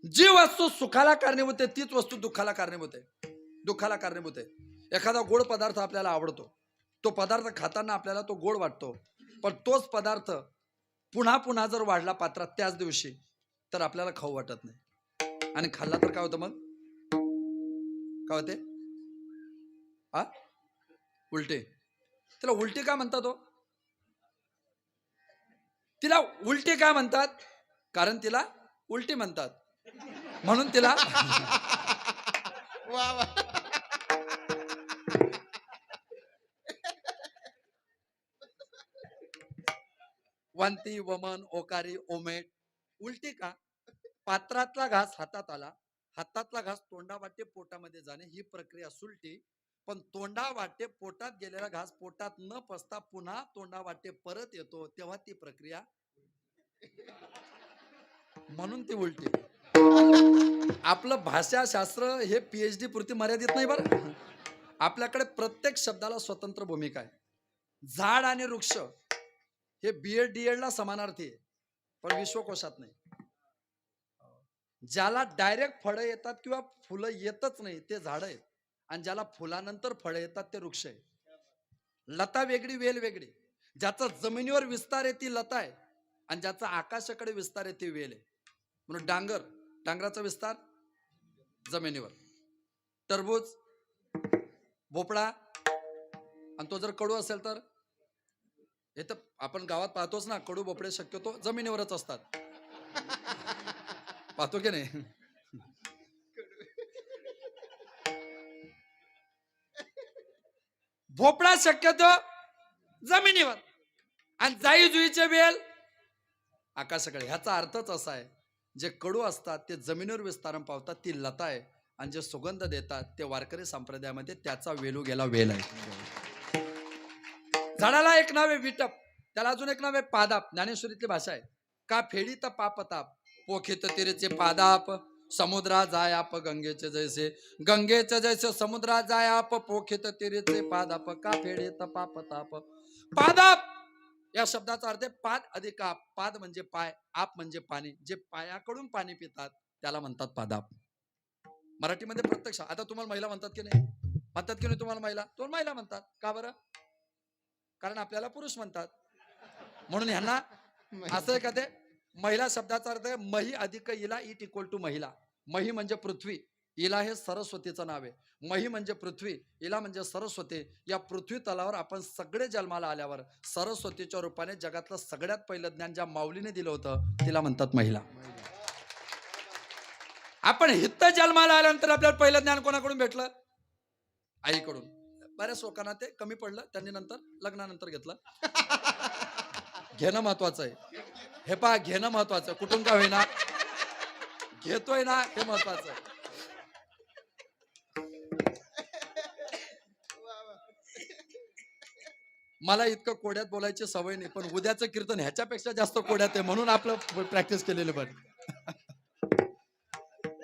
जी वस्तू सुखाला कारणीभूत आहे तीच वस्तू दुःखाला कारणीभूत आहे. दुःखाला कारणीभूत आहे. एखादा गोड पदार्थ आपल्याला आवडतो, तो पदार्थ खाताना आपल्याला तो गोड वाटतो, पण तोच पदार्थ पुन्हा पुन्हा जर वाढला पात्रात त्याच दिवशी तर आपल्याला खाऊ वाटत नाही, आणि खाल्ला तर काय होतं मग? काय होते? हा, उलटे. तिला उलटी का म्हणतात हो? तिला उलटी का म्हणतात? कारण तिला उलटी म्हणतात, म्हणून तिला वा वा. वांती, वमन, ओकारी, ओमेट. उलटी का? पात्रातला घास हातात आला, हातातला घास तोंडा वाटे पोटामध्ये जाणे ही प्रक्रिया सुलटी, पण तोंडा वाटे पोटात गेलेला घास पोटात न पसता पुन्हा तोंडा वाटे परत येतो तेव्हा ती प्रक्रिया, म्हणून ती उलटी. आपलं भाषाशास्त्र हे PhD पुरती मर्यादित नाही बरं. आपल्याकडे प्रत्येक शब्दाला स्वतंत्र भूमिका आहे. झाड आणि वृक्ष हे BEd DEd ला समानार्थी आहे, पण विश्वकोशात नाही. ज्याला डायरेक्ट फळं येतात किंवा फुलं येतच नाही ते झाड आहेत, आणि ज्याला फुलानंतर फळं येतात ते वृक्ष आहे. लता वेगळी, वेल वेगळी. ज्याचा जमिनीवर विस्तार आहे ती लता आहे, आणि ज्याचा आकाशाकडे विस्तार आहे ती वेल आहे. म्हणून डांगराचा विस्तार जमिनीवर, टरबूज, भोपळा, आणि तो जर कडू असेल तर हे तर आपण गावात पाहतोच ना, कडू भोपळे शक्यतो जमिनीवरच असतात, पाहतो की नाही? भोपळा शक्यतो जमिनीवर, आणि जाई जुईचे बेल आकाशाकडे. ह्याचा अर्थच असा आहे, जे कडू असतात ते जमिनीवर विस्तारण पावतात ती लता आहे, आणि जे सुगंध देतात ते वारकरी संप्रदायामध्ये त्याचा वेलू गेला वेल आहे. झाडाला एक नाव आहे विटप, त्याला अजून एक नाव आहे पादाप. ज्ञानेश्वरीतली भाषा आहे. का फेडीत पापताप, पोखित तिरेचे पादाप, समुद्रा जाय आप गंगेचे जैसे, गंगेचे जैसे समुद्रा जाय आप, पोखित तिरेचे पादाप, का फेडीत पापताप. पादाप या शब्दाचा अर्थ आहे पाद अधिक आप. पाद म्हणजे पाय, आप म्हणजे पाणी. जे पायाकडून पाणी पितात त्याला म्हणतात पादाप. मराठीमध्ये प्रत्यक्ष आता तुम्हाला महिला म्हणतात की नाही? म्हणतात की नाही तुम्हाला महिला? तुम्हाला महिला म्हणतात का बरं? कारण आपल्याला पुरुष म्हणतात, म्हणून ह्यांना असं आहे का ते? महिला शब्दाचा अर्थ आहे मही अधिक इला, इट इक्वल टू महिला. मही म्हणजे पृथ्वी, इला हे सरस्वतीचं नाव आहे. मही म्हणजे पृथ्वी, इला म्हणजे सरस्वती. या पृथ्वी तलावर आपण सगळे जन्माला आल्यावर सरस्वतीच्या रूपाने जगातलं सगळ्यात पहिलं ज्ञान ज्या माऊलीने दिलं होतं तिला म्हणतात महिला. आपण हित जन्माला आल्यानंतर आपल्याला पहिलं ज्ञान कोणाकडून भेटलं? आईकडून. बऱ्याच लोकांना ते कमी पडलं, त्यांनी नंतर लग्नानंतर घेतलं. घेणं महत्वाचं आहे. हे पहा, घेणं महत्वाचं आहे. कुठून का होईना घेतोय ना हे महत्वाचं आहे. मला इतकं कोड्यात बोलायची सवय नाही, पण उद्याचं कीर्तन ह्याच्यापेक्षा जास्त कोड्यात आहे, म्हणून आपलं प्रॅक्टिस केलेलं बरं.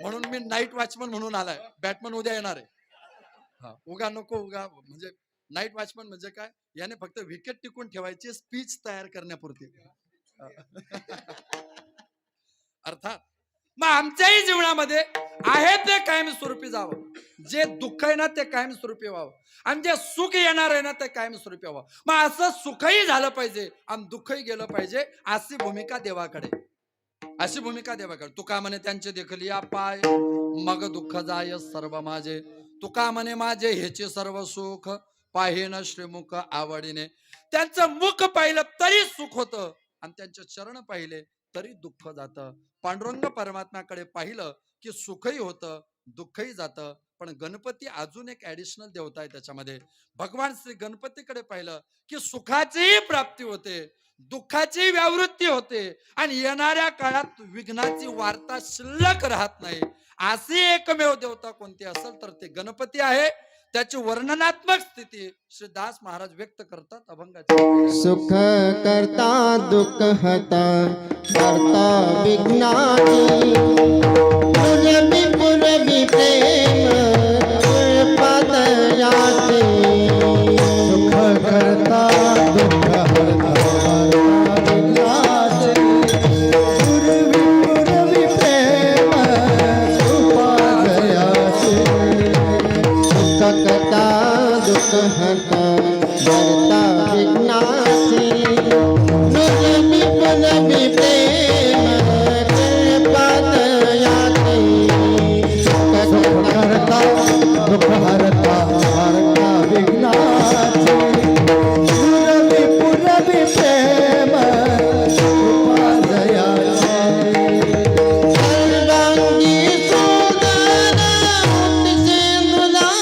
म्हणून मी नाईट वॉचमन म्हणून आलाय. बॅटमन उद्या येणार आहे. हा, उगा नको, उगा म्हणजे नाईट वॉचमन म्हणजे काय? याने फक्त विकेट टिकून ठेवायची, स्पीच तयार करण्यापुरती. अर्थात मग आमच्याही जीवनामध्ये आहे ते कायमस्वरूपी जावं. जे दुःख आहे ना ते कायमस्वरूपी व्हावं, आणि जे सुख येणार आहे ना ते कायमस्वरूपी व्हावं. मग असं सुखही झालं पाहिजे आणि दुःखही गेलं पाहिजे, अशी भूमिका देवाकडे. अशी भूमिका देवाकडे. तुका म्हणे त्यांचे देखली या पाय, मग दुःख जाय सर्व माझे. तुका म्हणे माझे ह्याचे सर्व सुख, पाहिन श्रीमुख आवडीने. त्यांचं मुख पाहिलं तरी सुख होतं, आणि त्यांचे चरण पाहिले तरी दुःख जातं. पांडुरंग परमात्म्याकडे पाहिलं की सुखही होतं, दुःखही जातं. पण गणपती अजून एक ऍडिशनल देवता आहे त्याच्यामध्ये. भगवान श्री गणपतीकडे पाहिलं की सुखाचीही प्राप्ती होते, दुःखाची व्यावृत्ती होते, आणि येणाऱ्या काळात विघ्नाची वार्ता शिल्लक राहत नाही. अशी एकमेव देवता कोणती असेल तर ते गणपती आहे. त्याची वर्णनात्मक स्थिती श्री दास महाराज व्यक्त करतात अभंगाची. सुख करता दुःख हता करता विघ्नाची पुरबी पुरबी प्रेम पादयाचे सुख करता दुःख हरता विघ्नाचे पुरबी पुरबी प्रेम पादयाचे सुख करता दुःख हरता करता विघ्नाची पुरबी पुरबी प्रेम पादयाचे सुख करता दुःख हरता करता विघ्नाची पुरबी पुरबी प्रेम पादयाचे सर्वांगी सुंदर मुठ सेंदुराची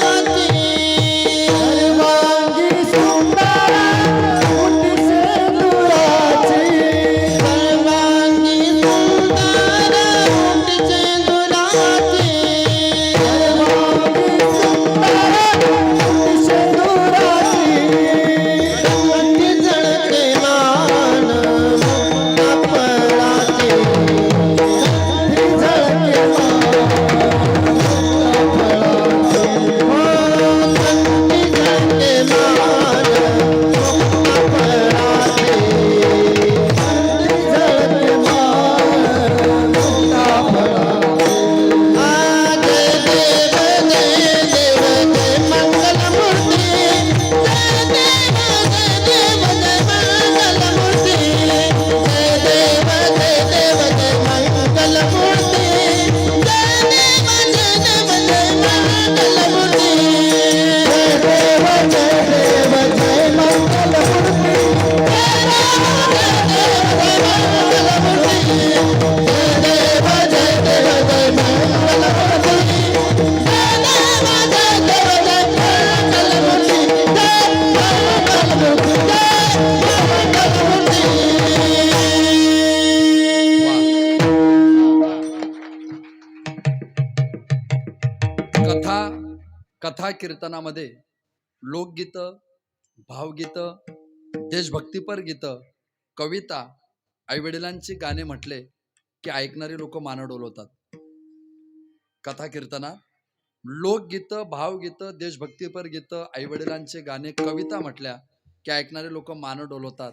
सर्वांगी सुंदर मुठ सेंदुराची सर्वांगी सुंदर मुठ सेंदुराची रंगी झळके मान मुक्ताफळाचे रंगी झळके कथा कीर्तनामध्ये लोकगीत, भावगीत, देशभक्तीपर गीत, कविता, आईवडिलांची गाणे म्हटले की ऐकणारी लोक मान डोलवतात. कथा कीर्तनात लोकगीत, भावगीत, देशभक्तीपर गीत, आईवडिलांचे गाणे, कविता म्हटल्या की ऐकणारे लोक मान डोलवतात.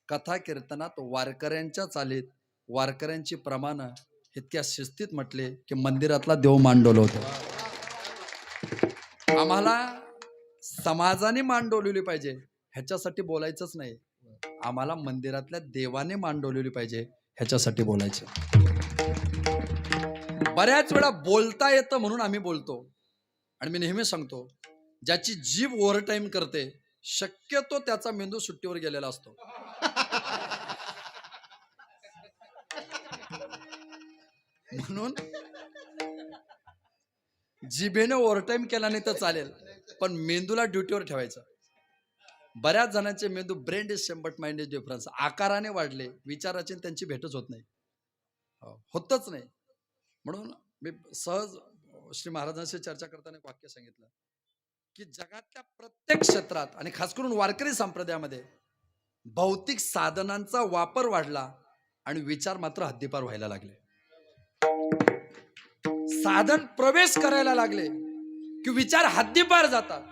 कथा कीर्तनात वारकऱ्यांच्या चालीत वारकऱ्यांची प्रमाण इतक्या शिस्तीत म्हटले की मंदिरातला देव मान डोलवतो. आम्हाला समाजाने मान डोलवली पाहिजे ह्याच्यासाठी बोलायचंच नाही, आम्हाला मंदिरातल्या देवाने मान डोलवली पाहिजे ह्याच्यासाठी बोलायचं. बऱ्याच वेळा बोलता येतं म्हणून आम्ही बोलतो. आणि मी नेहमी सांगतो, ज्याची जीभ ओव्हर टाइम करते शक्यतो त्याचा मेंदू सुट्टीवर गेलेला असतो. म्हणून जिभेने ओव्हरटाईम केला नाही तर चालेल, पण मेंदूला ड्युटीवर ठेवायचं. बऱ्याच जणांचे मेंदू brain is same but mind is difference, आकाराने वाढले, विचाराची त्यांची भेटच होत नाही, होतच नाही. म्हणून मी सहज श्री महाराजांशी चर्चा करताना एक वाक्य सांगितलं की जगातल्या प्रत्येक क्षेत्रात आणि खास करून वारकरी संप्रदायामध्ये भौतिक साधनांचा वापर वाढला आणि विचार मात्र हद्दीपार व्हायला लागले. साधन प्रवेश करायला लागले की विचार हद्दीपार जातात.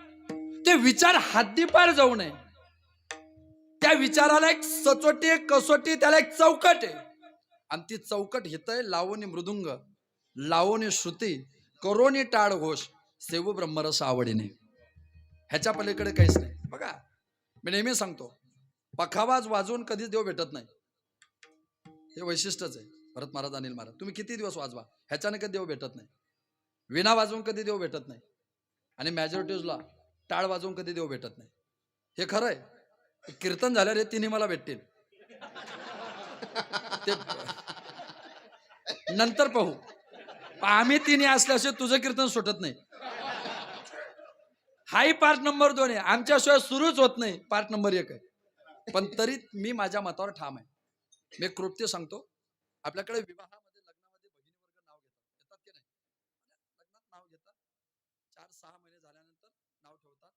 ते विचार हद्दीपार जाऊ नये, त्या विचाराला एक सचोटी, एक कसोटी, त्याला एक चौकट आहे. आणि ती चौकट हित आहे लावणी मृदुंग, लावणी श्रुती, करोनी टाळ घोष, सेवू ब्रह्मरस आवडीने. ह्याच्या पलीकडे काहीच नाही. बघा, मी नेहमी सांगतो, पखावाज वाजवून कधीच देव भेटत नाही, हे वैशिष्ट्यच आहे. भरत महाराज, अनिल महाराज, तुम्ही किती दिवस वाजवा, ह्याच्याने कधी देव भेटत नाही. विना वाजवून कधी देव भेटत नाही, आणि मॅजॉरिटीजला टाळ वाजवून कधी देव भेटत नाही. हे खरं आहे. कीर्तन झाल्यावर हे तिन्ही मला भेटतील, ते नंतर पाहू. आम्ही तिन्ही असल्याशिवाय तुझं कीर्तन सुटत नाही. हाही पार्ट नंबर 2 आहे, आमच्याशिवाय सुरूच होत नाही, पार्ट नंबर 1 आहे. पण तरी मी माझ्या मतावर ठाम आहे. मी कृत्य सांगतो, आपल्याकडे विवाहामध्ये, लग्नामध्ये भगिनीवर्ग नाव घेतात, येतात की नाही? लग्नात नाव घेतात, 4-6 महिने झाल्यानंतर नाव ठेवतात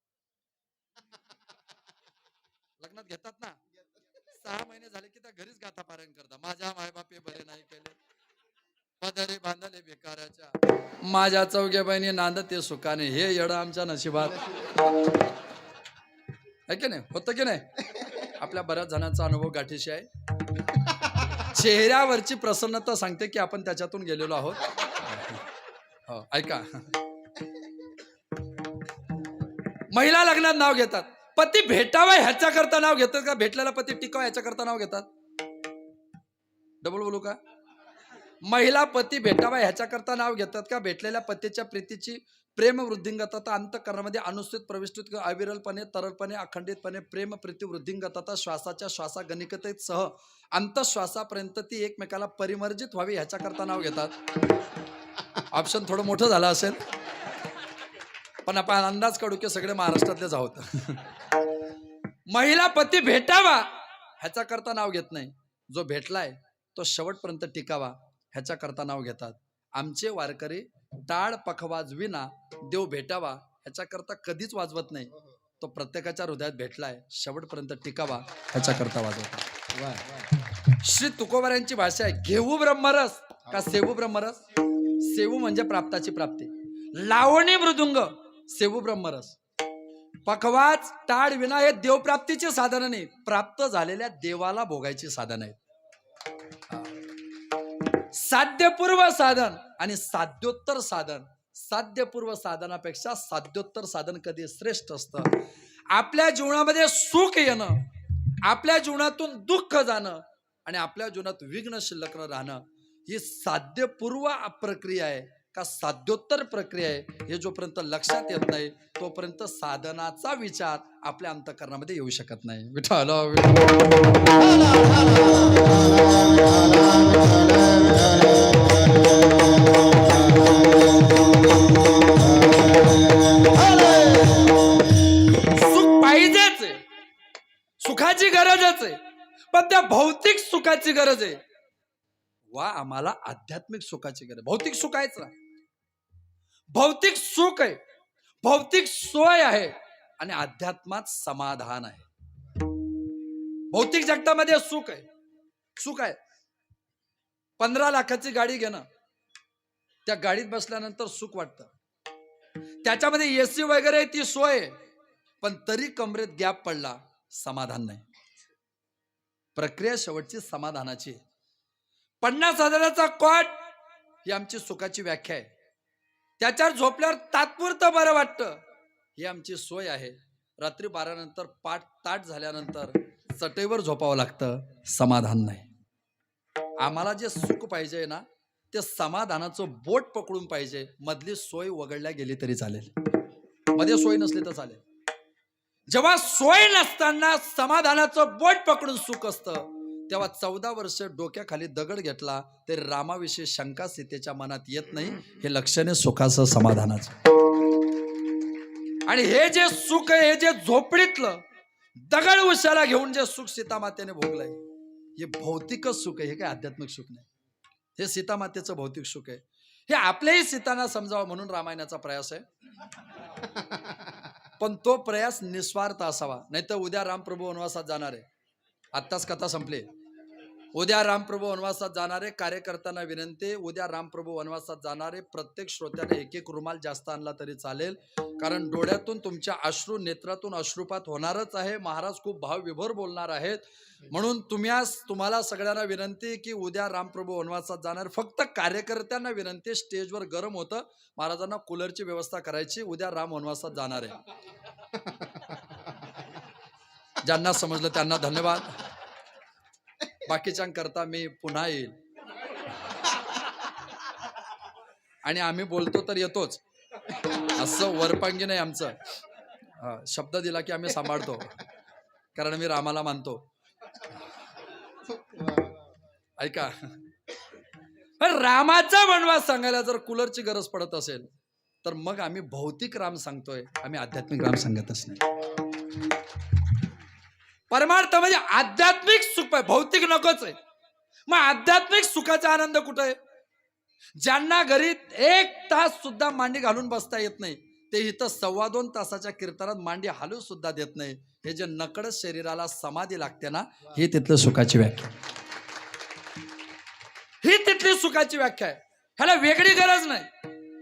लग्नात घेतात ना 6 महिने झाले की त्या घरीच गाथा पारायण करतात माझ्या मायबापे बरे नाही केले पदरे बांधले बेकाराच्या माझ्या चौघ्या बहिणी नांदते सुखाने हे येडं आमच्या नशिबात आहे की नाही होतं की नाही आपल्या बऱ्याच जणांचा अनुभव गाठीशी आहे चेहऱ्यावरची प्रसन्नता सांगते की आपण त्याच्यातून गेलेलो आहोत हो ऐका महिला लग्नात नाव घेतात पती भेटावा ह्याच्या करता नाव घेतात का भेटलेला पती टिकावा ह्याच्या करता नाव घेतात डबल बोलू का महिला पती भेटावा ह्याच्या करता नाव घेतात का भेटलेल्या पतीच्या प्रीतीची प्रेम वृद्धिंगतता अंतःकरणामध्ये अनुसूचित प्रविष्टित अविरलपणे तरलपणे अखंडितपणे प्रेम प्रीती वृद्धिंगतता श्वासाच्या श्वासा गणिकतेसह अंतश्वासापर्यंत ती एकमेकाला परिमर्जित व्हावी ह्याच्या करता नाव घेतात ऑप्शन थोडं मोठं झालं असेल पण आपण अंदाज काढू की सगळे महाराष्ट्रातलेच आहोत महिला पती भेटावा ह्याच्या करता नाव घेत नाही जो भेटलाय तो शेवटपर्यंत टिकावा ह्याच्या करता नाव घेतात आमचे वारकरी टाळ पखवाज विना देव भेटावा ह्याच्या करता कधीच वाजवत नाही तो प्रत्येकाच्या हृदयात भेटलाय शेवटपर्यंत टिकावा ह्याच्या करता वाजवतात श्री तुकोबारायांची भाषा आहे घेऊ ब्रह्मरस का सेवू ब्रह्मरस सेवू म्हणजे प्राप्ताची प्राप्ती लावणी मृदुंग सेवू ब्रह्मरस पखवाज टाळ विना हे देवप्राप्तीचे साधन नाही प्राप्त झालेल्या देवाला भोगायची साधन आहेत साध्यपूर्व साधन आणि साध्योत्तर साधन साध्यपूर्व साधनापेक्षा साध्योत्तर साधन कधी श्रेष्ठ असतं आपल्या जीवनामध्ये सुख येणं आपल्या जीवनातून दुःख जाणं आणि आपल्या जीवनात विघ्न शिल्लक न राहणं ही साध्यपूर्व प्रक्रिया आहे का साध्योत्तर प्रक्रिया आहे हे जोपर्यंत लक्षात येत नाही तोपर्यंत साधनाचा विचार आपल्या अंतःकरणामध्ये येऊ शकत नाही विठ्ठल सुख पाहिजेच आहे सुखाची गरजच आहे पण त्या भौतिक सुखाची गरज आहे वा आम्हाला आध्यात्मिक सुखाची गरज भौतिक सुख आहेच ना भौतिक सुख आहे भौतिक सोय आहे आणि अध्यात्मात समाधान आहे भौतिक जगतामध्ये सुख आहे 15 लाखाची गाडी घेणं त्या गाडीत बसल्यानंतर सुख वाटतं त्याच्यामध्ये एसी वगैरे ती सोय आहे पण तरी कमरेत गॅप पडला समाधान नाही प्रक्रिया शेवटची समाधानाची 50,000चा कॉट ही आमची सुखाची व्याख्या आहे त्याच्यावर झोपल्यावर तात्पुरतं बरं वाटतं ही आमची सोय आहे रात्री 12 नंतर पाठ ताट झाल्यानंतर चटईवर झोपावं लागतं समाधान नाही आम्हाला जे सुख पाहिजे ना ते समाधानाचं बोट पकडून पाहिजे मधली सोय वगळल्या गेली तरी चालेल मध्ये सोय नसली तर चालेल जेव्हा सोय नसताना समाधानाचं बोट पकडून सुख असतं तेव्हा 14 वर्ष डोक्याखाली दगड घेतला तरी रामाविषयी शंका सीतेच्या मनात येत नाही हे लक्षणे सुखाचं समाधानाचं आणि हे जे सुख आहे हे जे झोपडीतलं दगड उशाला घेऊन जे सुख सीतामातेने भोगलंय हे भौतिकच सुख आहे हे काय आध्यात्मिक सुख नाही हे सीतामातेचं भौतिक सुख आहे हे आपल्याही सीतांना समजावं म्हणून रामायणाचा प्रयास आहे पण तो प्रयास निस्वार्थ असावा नाहीतर उद्या रामप्रभू वनवासात जाणार आहे आत्ताच कथा संपली उद्या रामप्रभू वनवासात जाणारे कार्यकर्त्यांना विनंती उद्या रामप्रभू वनवासात जाणारे प्रत्येक श्रोत्याने एक रुमाल जास्त आणला तरी चालेल कारण डोळ्यातून तुमच्या अश्रू नेत्रातून अश्रुपात होणारच आहे महाराज खूप भावविभोर बोलणार आहेत म्हणून तुम्हाला सगळ्यांना विनंती की उद्या रामप्रभू वनवासात जाणार फक्त कार्यकर्त्यांना विनंती स्टेजवर गरम होतं महाराजांना कूलरची व्यवस्था करायची उद्या राम वनवासात जाणार आहे ज्यांना समजलं त्यांना धन्यवाद बाकीच्यांकरता मी पुन्हा येईल आणि आम्ही बोलतो तर येतोच असं वरपांगी नाही आमचं शब्द दिला की आम्ही सांभाळतो कारण मी रामाला मानतो ऐका पण रामाचा वनवास सांगायला जर कूलरची गरज पडत असेल तर मग आम्ही भौतिक राम सांगतोय आम्ही आध्यात्मिक राम सांगतच नाही परमार्थ म्हणजे आध्यात्मिक सुख आहे भौतिक नकोच आहे मग आध्यात्मिक सुखाचा आनंद कुठं आहे ज्यांना घरी 1 तास सुद्धा मांडी घालून बसता येत नाही ते इथं 2.25 तासाच्या कीर्तनात मांडी हालू सुद्धा देत नाही. हे जे नकळत शरीराला समाधी लागते ना, ही तिथलं सुखाची व्याख्या, ही तिथली सुखाची व्याख्या आहे. ह्याला वेगळी गरज नाही,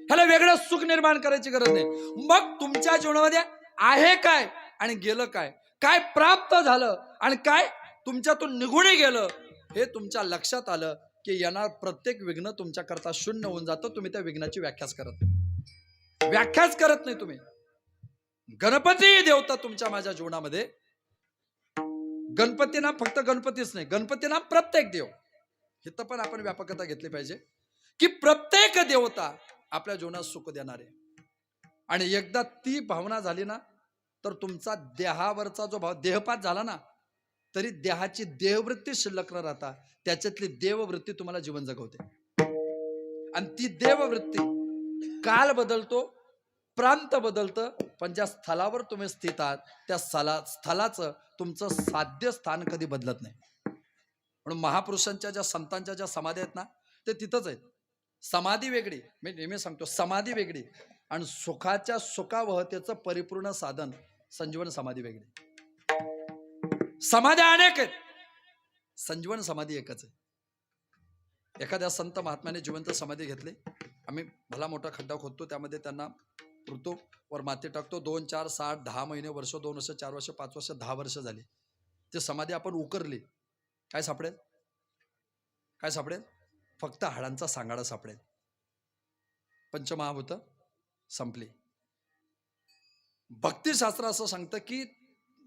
ह्याला वेगळं सुख निर्माण करायची गरज नाही. मग तुमच्या जीवनामध्ये आहे काय आणि गेलं काय, काय प्राप्त झालं आणि काय तुमच्यातून निघून गेलं, हे तुमच्या लक्षात आलं की येणार प्रत्येक विघ्न तुमच्याकरता शून्य होऊन जातं. तुम्ही त्या विघ्नाची व्याख्याच करत नाही, व्याख्याच करत नाही तुम्ही. गणपती देवता तुमच्या माझ्या जीवनामध्ये, गणपती ना फक्त गणपतीच नाही, गणपती ना प्रत्येक देव. इथं पण आपण व्यापकता घेतली पाहिजे की प्रत्येक देवता आपल्या जीवनात सुख देणार आहे. आणि एकदा ती भावना झाली ना, तर तुमचा देहावरचा जो भाव, देहपात झाला ना, तरी देहाची देहवृत्ती शिल्लक न राहता त्याच्यातली देववृत्ती तुम्हाला जीवन जगवते. आणि ती देववृत्ती, काल बदलतो, प्रांत बदलतं, पण ज्या स्थलावर तुम्ही स्थित आहात त्या स्थलाचं तुमचं साध्य स्थान कधी बदलत नाही. म्हणून महापुरुषांच्या ज्या संतांच्या ज्या समाधी आहेत ना, ते तिथंच आहेत. समाधी वेगळी, मी नेहमी सांगतो, समाधी वेगळी आणि सुखाच्या सुखावहतेचं परिपूर्ण साधन संजीवन समाधी वेगळी. समाध्या अनेक आहेत, संजीवन समाधी एकच आहे. एखाद्या संत महात्म्याने जिवंत समाधी घेतली, आम्ही भला मोठा खड्डा खोदतो, त्यामध्ये त्यांना पृथ्वीवर माती टाकतो. 2, 4, 6, 10 महिने, वर्ष, 2 वर्ष, 4 वर्ष, 5 वर्ष, 10 वर्ष झाली. ते समाधी आपण उकरली, काय सापडेल? काय सापडेल? फक्त हाडांचा सांगाडा सापडेल. पंचमहाभूत संपली. भक्तिशास्त्र असं सांगतं की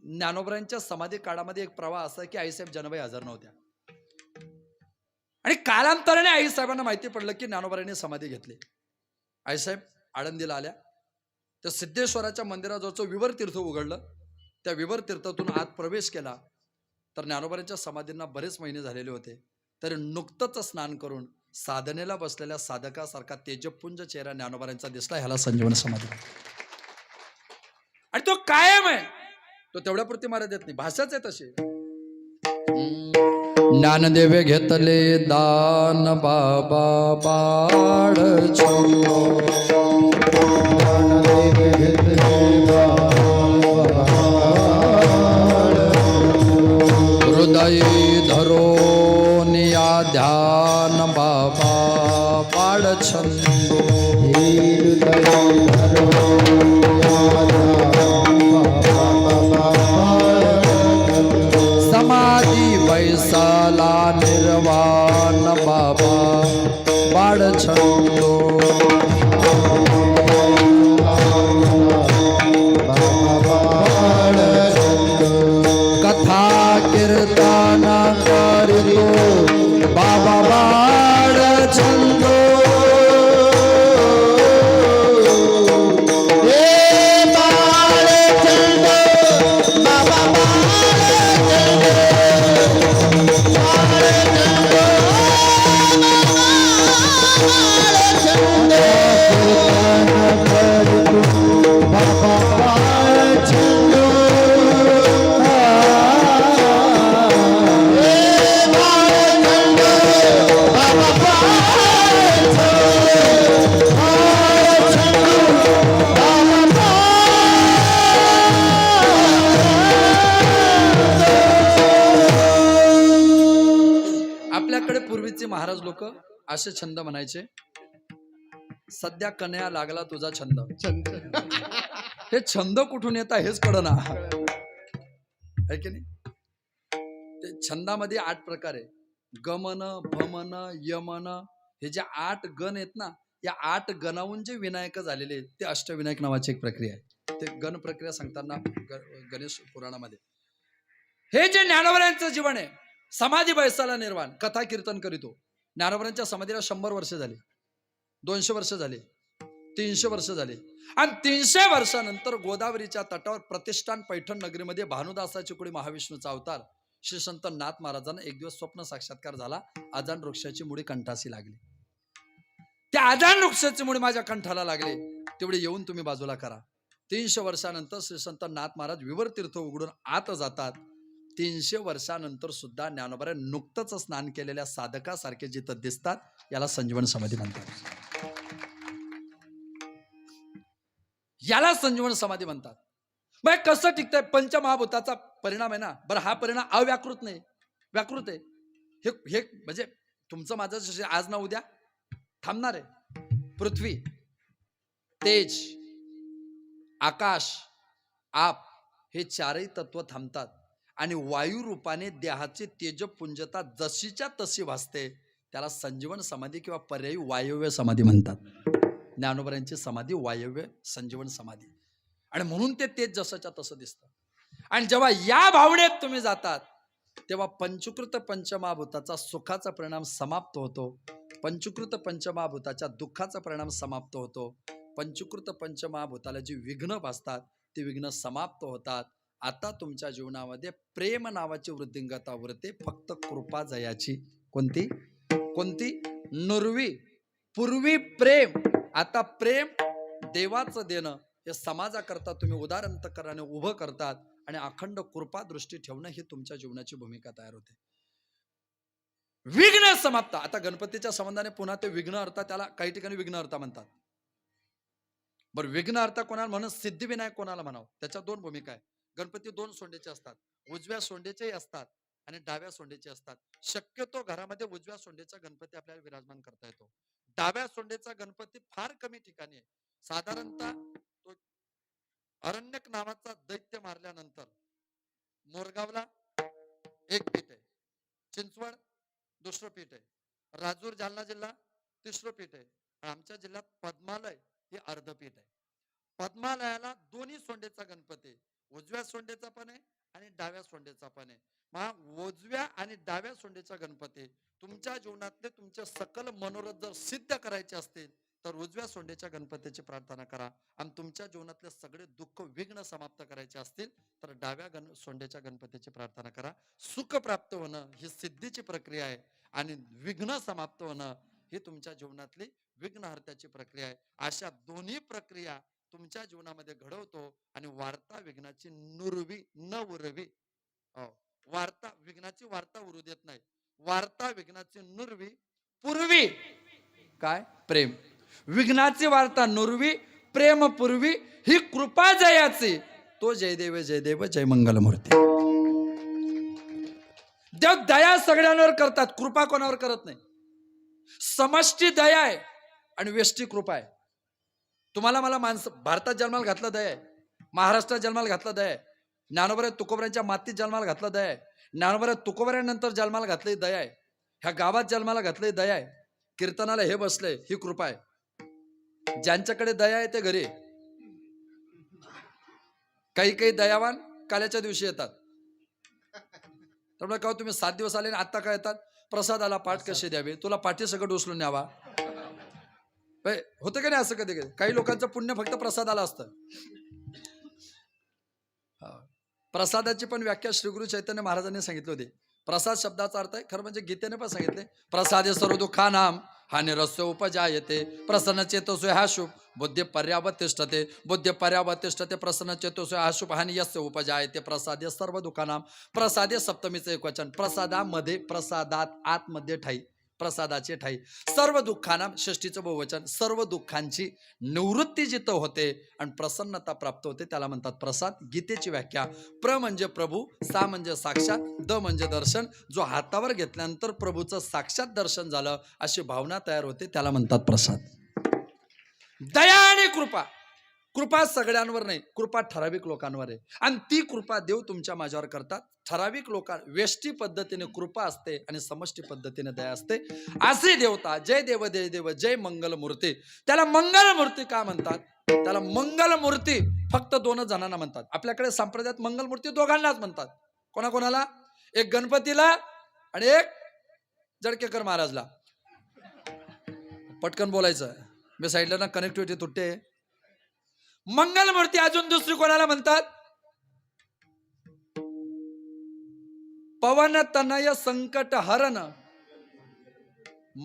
ज्ञानोबरांच्या समाधी काळामध्ये एक प्रवाह असा की आईसाहेब जनबाई हजर नव्हत्या. आणि कालांतराने आईसाहेबांना माहिती पडलं की ज्ञानोबरांनी समाधी घेतली. आईसाहेब आळंदीला आल्या, त्या सिद्धेश्वराच्या मंदिराजवळचं विवर तीर्थ उघडलं. त्या विवर तीर्थातून आत प्रवेश केला तर ज्ञानोबरांच्या समाधींना बरेच महिने झालेले होते. तरी नुकतंच स्नान करून साधनेला बसलेल्या साधकासारखा तेजपुंज चेहरा ज्ञानोबरांचा दिसला. ह्याला संजीवन समाधी. आणि तो कायम आहे, तो तेवढ्यापुरती मारा देत नाही, भाषाच आहे तशी. ज्ञानदेवे घेतले दान बाबा बाळ छोडो, हृदय धरून या ध्यान बाबा बाळ छंदो. समाधी बैसाला निर्वाण बाबा बाळ छंदो. कथा कीर्तन करितो बाबा बाळ छंदो. आपल्याकडे पूर्वीचे महाराज लोक असे छंद म्हणायचे, सध्या कन्या लागला तुझा छंद. हे छंद कुठून येता हेच कळना, है की नाही? ते छंदामध्ये 8 प्रकार आहे. गमन, भमन, यमन, हे जे 8 गण आहेत ना, या 8 गणाहून जे विनायक झालेले आहेत ते अष्टविनायक नावाची एक प्रक्रिया आहे. ते गण प्रक्रिया सांगताना गणेश पुराणामध्ये हे जे ज्ञानोबरांचं जीवन आहे, समाधी बैसाला निर्वाण, कथा कीर्तन करीतो. ज्ञानोबरांच्या समाधीला 100 वर्ष झाली, 200 वर्ष झाली, 300 वर्ष झाली. आणि 300 वर्षानंतर गोदावरीच्या तटावर प्रतिष्ठान पैठण नगरीमध्ये भानुदासाची कुडी महाविष्णूचा अवतार श्री संत नाथ महाराजांना एक दिवस स्वप्न साक्षात्कार झाला. आजान वृक्षाची मुडी कंठासी लागली. त्या आजान वृक्षाची मुडी माझ्या कंठाला लागली, तेवढे येऊन तुम्ही बाजूला करा. 300 वर्षानंतर श्री संत नाथ महाराज विवर तीर्थ उघडून आत जातात. 300 वर्षानंतर सुद्धा ज्ञानोबा नुकतंच स्नान केलेल्या साधकासारखे जिथं दिसतात, याला संजीवन समाधी म्हणतात. याला संजीवन समाधी म्हणतात. मग कसं टिकतंय? पंचमहाभूताचा परिणाम आहे ना. बरं, हा परिणाम अव्याकृत नाही, व्याकृत आहे. हे हे म्हणजे तुमचं माझं जसे आज ना उद्या थांबणार आहे. पृथ्वी, तेज, आकाश, आप हे चारही तत्व थांबतात आणि वायू रूपाने देहाची तेजपुंजता जशीच्या तशी भासते. त्याला संजीवन समाधी किंवा पर्यायी वायव्य समाधी म्हणतात. ज्ञानोबरांची समाधी वायव्य संजीवन समाधी. आणि म्हणून ते तेज जसंच्या तसं दिसतं. आणि जेव्हा या भावनेत तुम्ही जातात तेव्हा पंचकृत पंचमहाभूताचा सुखाचा परिणाम समाप्त होतो. पंचकृत पंचमहाभूताच्या दुःखाचा परिणाम समाप्त होतो. पंचकृत पंचमहाभूताला जी विघ्न भासतात ती विघ्न समाप्त होतात. आता तुमच्या जीवनामध्ये प्रेम नावाची वृद्धिंगता उरते. फक्त कृपा जयाची. कोणती? कोणती? नुरवी. पूर्वी प्रेम, आता प्रेम देवाचं देणं हे समाजाकरता तुम्ही उदारंतकराने उभं करतात आणि अखंड कृपा दृष्टी ठेवणं ही तुमच्या जीवनाची भूमिका तयार होते. विघ्न समाप्त. आता गणपतीच्या संबंधाने पुन्हा ते विघ्न अर्थ, त्याला काही ठिकाणी विघ्न अर्थ म्हणतात. बरं, विघ्न अर्थ कोणाला म्हणून सिद्धिविनायक कोणाला म्हणावं? त्याच्या दोन भूमिका आहे. गणपती दोन सोंडेचे असतात, उजव्या सोंडेचेही असतात आणि डाव्या सोंडेचे असतात. शक्यतो घरामध्ये उजव्या सोंडेचा गणपती आपल्याला विराजमान करता येतो. डाव्या सोंडेचा गणपती फार कमी ठिकाणी आहे. साधारणतः तो अरण्यक नावाचा दैत्य मारल्यानंतर मोरगावला एक पीठ आहे, चिंचवड दुसरं पीठ आहे, राजूर जालना जिल्हा तिसरं पीठ आहे, आमच्या जिल्ह्यात पद्मालय हे अर्ध पीठ आहे. पद्मालयाला दोन्ही सोंडेचा गणपती, उजव्या सोंडेचा पण आहे आणि डाव्या सोंडेचा पण आहे. मग उजव्या आणि डाव्या सोंडेचा गणपती तुमच्या जीवनातले तुमचे सकल मनोरथ जर सिद्ध करायचे असतील तर उजव्या सोंडेच्या गणपतीची प्रार्थना करा. आणि तुमच्या जीवनातले सगळे दुःख विघ्न समाप्त करायचे असतील तर डाव्या सोंडेच्या गणपतीची प्रार्थना करा. सुख प्राप्त होणं ही सिद्धीची प्रक्रिया आहे आणि विघ्न समाप्त होणं ही तुमच्या जीवनातली विघ्नहर्त्याची प्रक्रिया आहे. अशा दोन्ही प्रक्रिया तुमच्या जीवनामध्ये घडवतो आणि वार्ता विघ्नाची नुरवी न उरवी. वार्ता विघ्नाची वार्ता उरू देत नाही. वार्ता विघ्नाची नुरवी, पूर्वी काय? प्रेम. विघ्नाची वार्ता नुरवी, प्रेम पूर्वी. ही कृपा जयाची. तो जयदेव जयदेव जय मंगलमूर्ती. देव दया सगळ्यांवर करतात, कृपा कोणावर करत नाही. समष्टी दया आहे आणि व्यष्टी कृपा आहे. तुम्हाला मला माणसं भारतात जन्माला घातलं दया आहे, महाराष्ट्रात जन्माला घातलं दया आहे, ज्ञानोबा तुकोबऱ्यांच्या मातीत जन्माला घातलं दया आहे, ज्ञानोबा तुकोबऱ्यानंतर जन्माला घातली दया आहे, ह्या गावात जन्माला घातली दया आहे, कीर्तनाला हे बसले ही कृपा आहे. ज्यांच्याकडे दया आहे ते घरी. काही काही दयावान काल्याच्या दिवशी येतात. त्यामुळे का तुम्ही 7 दिवस आले आणि आता काय येतात? प्रसादाला पाठ कसे द्यावे, तुला पाठी सगळं उचलून न्यावा. होतं का नाही असं? कधी कधी काही लोकांचं पुण्य फक्त प्रसादाला असतं. प्रसादाची पण व्याख्या श्री गुरु चैतन्य महाराजांनी सांगितली होती. प्रसाद शब्दाचा अर्थ आहे, खरं म्हणजे गीतेने पण सांगितले, प्रसादे सर्व दुःखानां हानिरस्य उपजायते प्रसन्न चेतसो हा शुभ बुद्धी पर्यावतिष्ठते बुद्धी पर्यावतिष्ठते प्रसन्न चेतसो हा शुभ हानियस्य उपजायते प्रसादे सर्व दुःखानां. प्रसादे सप्तमीचं एक वचन. प्रसादामध्ये, प्रसादात आतमध्ये ठाई, प्रसादाचे ठाई. सर्व दुःखांना षष्टीचं बहुवचन. सर्व दुःखांची निवृत्ती जिथं होते आणि प्रसन्नता प्राप्त होते त्याला म्हणतात प्रसाद. गीतेची व्याख्या: प्र म्हणजे प्रभू, सा म्हणजे साक्षात, द म्हणजे दर्शन. जो हातावर घेतल्यानंतर प्रभूचं साक्षात दर्शन झालं अशी भावना तयार होते त्याला म्हणतात प्रसाद. दया आणि कृपा. कृपा सगळ्यांवर नाही, कृपा ठराविक लोकांवर आहे आणि ती कृपा देव तुमच्या माझ्यावर करतात. ठराविक लोकां व्यष्टी पद्धतीने कृपा असते आणि समष्टी पद्धतीने दया असते. असे देवता जय देव जय देव जय मंगलमूर्ती. त्याला मंगलमूर्ती का म्हणतात? त्याला मंगलमूर्ती फक्त 2 जणांना म्हणतात. आपल्याकडे संप्रदायात मंगलमूर्ती दोघांनाच म्हणतात. कोणाकोणाला? एक गणपतीला आणि एक जडकेकर महाराजला. पटकन बोलायचं, मी साईडला ना कनेक्टिव्हिटी तुटते. मंगलमूर्ती. अजून दुसरी कोणाला म्हणतात? पवन तनय संकट हरण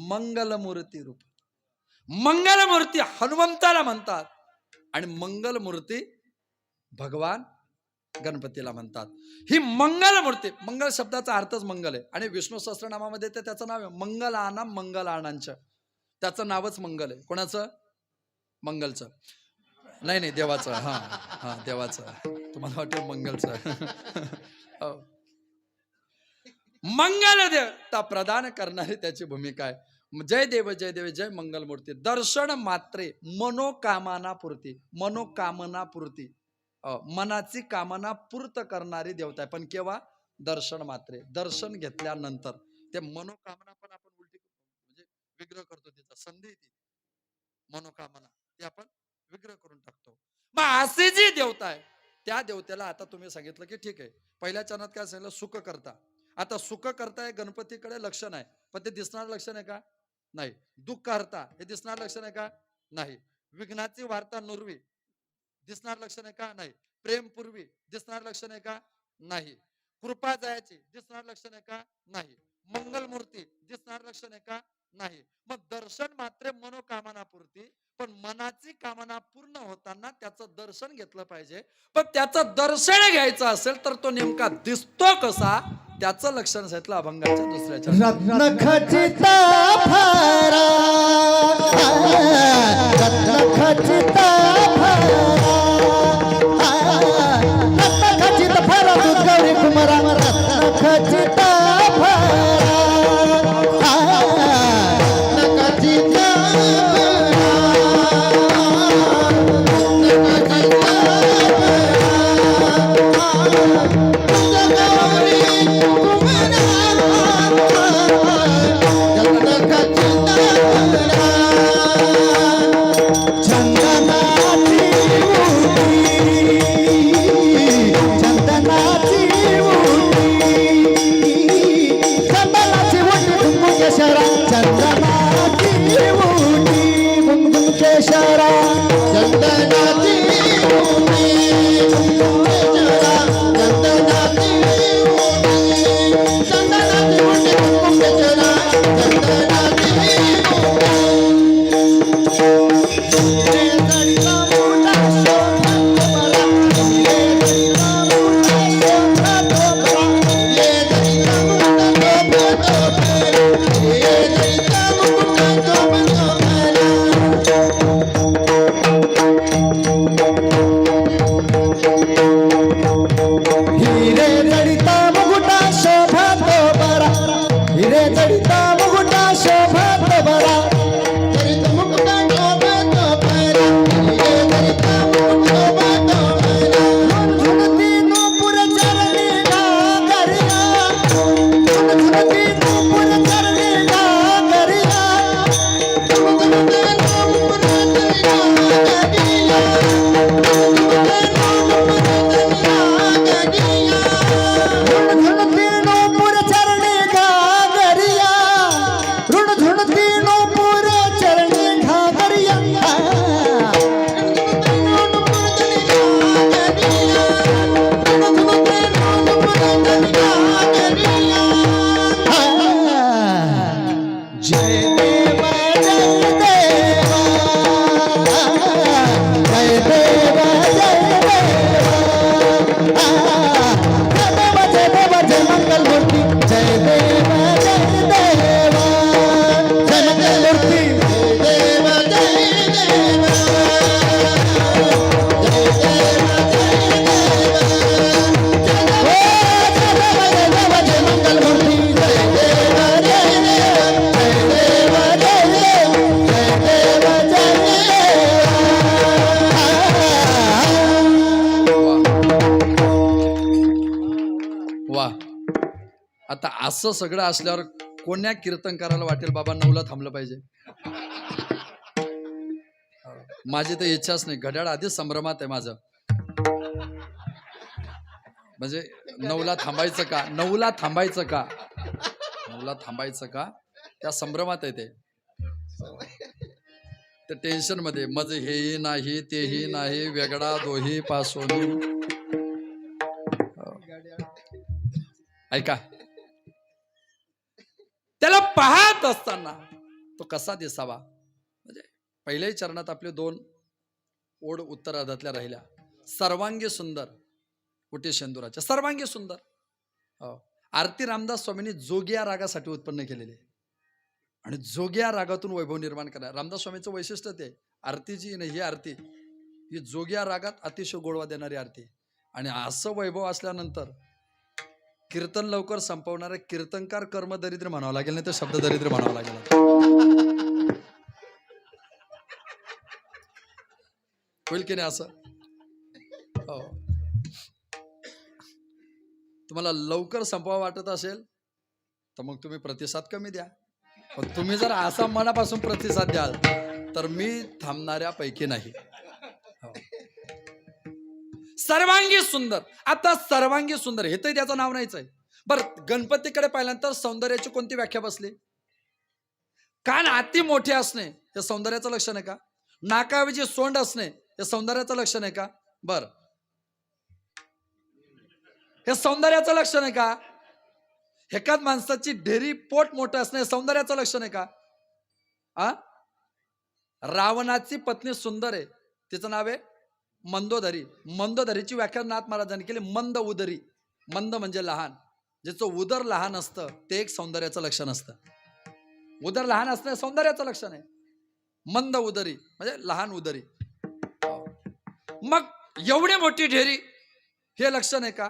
मंगलमूर्ती रूप. मंगलमूर्ती हनुमंताला म्हणतात आणि मंगलमूर्ती भगवान गणपतीला म्हणतात. ही मंगलमूर्ती. मंगल शब्दाचा अर्थच मंगल आहे आणि विष्णू सहस्त्रनामामध्ये ते त्याचं नाव आहे मंगलानाम मंगलानांच. त्याचं नावच मंगल आहे. कोणाचं? मंगलचं. नाही नाही देवाचं, हा हा देवाचं. तुम्हाला वाटेल मंगलचं. हो. मंगल देवता प्रदान करणारी त्याची भूमिका आहे. जय देव जय देव जय मंगलमूर्ती. दर्शन मात्रे मनोकामना पूर्ती. मनोकामना पूर्ती. मनाची कामना पूर्त करणारी देवता आहे. पण केव्हा? दर्शन मात्रे. दर्शन घेतल्यानंतर ते मनोकामना पण आपण उलटी म्हणजे विग्रह करतो. तिचा संधी ती मनोकामना ती आपण विग्रह करून टाकतो. मग अशी जी देवता आहे त्या देवतेला आता तुम्ही सांगितलं की ठीक आहे, पहिल्या चरणात काय सांगितलं? सुख करता. आता सुख करता हे गणपतीकडे लक्षण आहे, पण ते दिसणार लक्षण आहे का? नाही. दुःख हरता हे दिसणार लक्षण आहे का? नाही. विघ्नाची वार्ता नुरवी दिसणार लक्षण आहे का? नाही. प्रेमपूर्वी दिसणार लक्षण आहे का? नाही. कृपा जायची दिसणार लक्षण आहे का? नाही. मंगलमूर्ती दिसणार लक्षण आहे का? नाही. मग दर्शन मात्र मनोकामना पूर्ती. पण मनाची कामना पूर्ण होताना त्याचं दर्शन घेतलं पाहिजे. पण त्याचं दर्शन घ्यायचं असेल तर तो नेमका दिसतो कसा, त्याचं लक्षण सांगितलं अभंगाच्या दुसऱ्याच्या. रत्न खचिता भरा, रत्न खचिता भरा, रत्न खचित भरा दूध गौरी कुमारा, रत्न खचिता भरा, रत्न खचिता आता असं सगळं असल्यावर कोण्या कीर्तन करायला वाटेल बाबा 9ला थांबलं पाहिजे. माझी तर इच्छाच नाही. घड्याळ आधीच संभ्रमात आहे माझं. म्हणजे 9ला थांबायचं का, 9ला थांबायचं का, 9ला थांबायचं का, त्या संभ्रमात आहे ते. त्या टेन्शन मध्ये मज हेही नाही तेही नाही, वेगळा दोही पासून. ऐका, त्याला पाहत असताना तो कसा दिसावा. म्हणजे पहिल्याही चरणात आपले 2 ओढ उत्तरार्धातल्या राहिल्या. सर्वांगी सुंदर कुटे शेंदुराच्या, सर्वांगी सुंदर. आरती रामदास स्वामींनी जोगिया रागासाठी उत्पन्न केलेले आणि जोगिया रागातून वैभव निर्माण करणार. रामदास स्वामींचं वैशिष्ट्य ते आरती जी नाही, ही आरती ही जोगिया रागात अतिशय गोडवा देणारी आरती. आणि असं वैभव असल्यानंतर कीर्तन लवकर संपवणारे कीर्तनकार कर्म दरिद्र म्हणावं लागेल, नाही तर शब्द दरिद्र म्हणावं लागेल. होईल की नाही असं? हो. तुम्हाला लवकर संपवा वाटत असेल तर मग तुम्ही प्रतिसाद कमी द्या. पण तुम्ही जर असा मनापासून प्रतिसाद द्याल तर मी थांबणाऱ्या पैकी नाही. हो. सर्वांगी सुंदर. आता सर्वांगी सुंदर हे तर त्याचं नाव नाहीच आहे. बरं, गणपतीकडे पाहिल्यानंतर सौंदर्याची कोणती व्याख्या बसली? कान अति मोठे असणे हे सौंदर्याचं लक्षण आहे का? नाकाऐवजी सोंड असणे हे सौंदर्याचं लक्षण आहे का? बर, हे सौंदर्याचं लक्षण आहे का? एकाच माणसाची ढेरी पोट मोठं असणे हे सौंदर्याचं लक्षण आहे का? रावणाची पत्नी सुंदर आहे, तिचं नाव आहे मंदोदरी. मंदोदरीची व्याख्या नाथ महाराजांनी केली मंद उदरी. मंद म्हणजे लहान, ज्याचं उदर लहान असतं ते एक सौंदर्याचं लक्षण असतं. उदर लहान असणं सौंदर्याचं लक्षण आहे. मंद उदरी म्हणजे लहान उदरी. मग एवढी मोठी ढेरी हे लक्षण आहे का?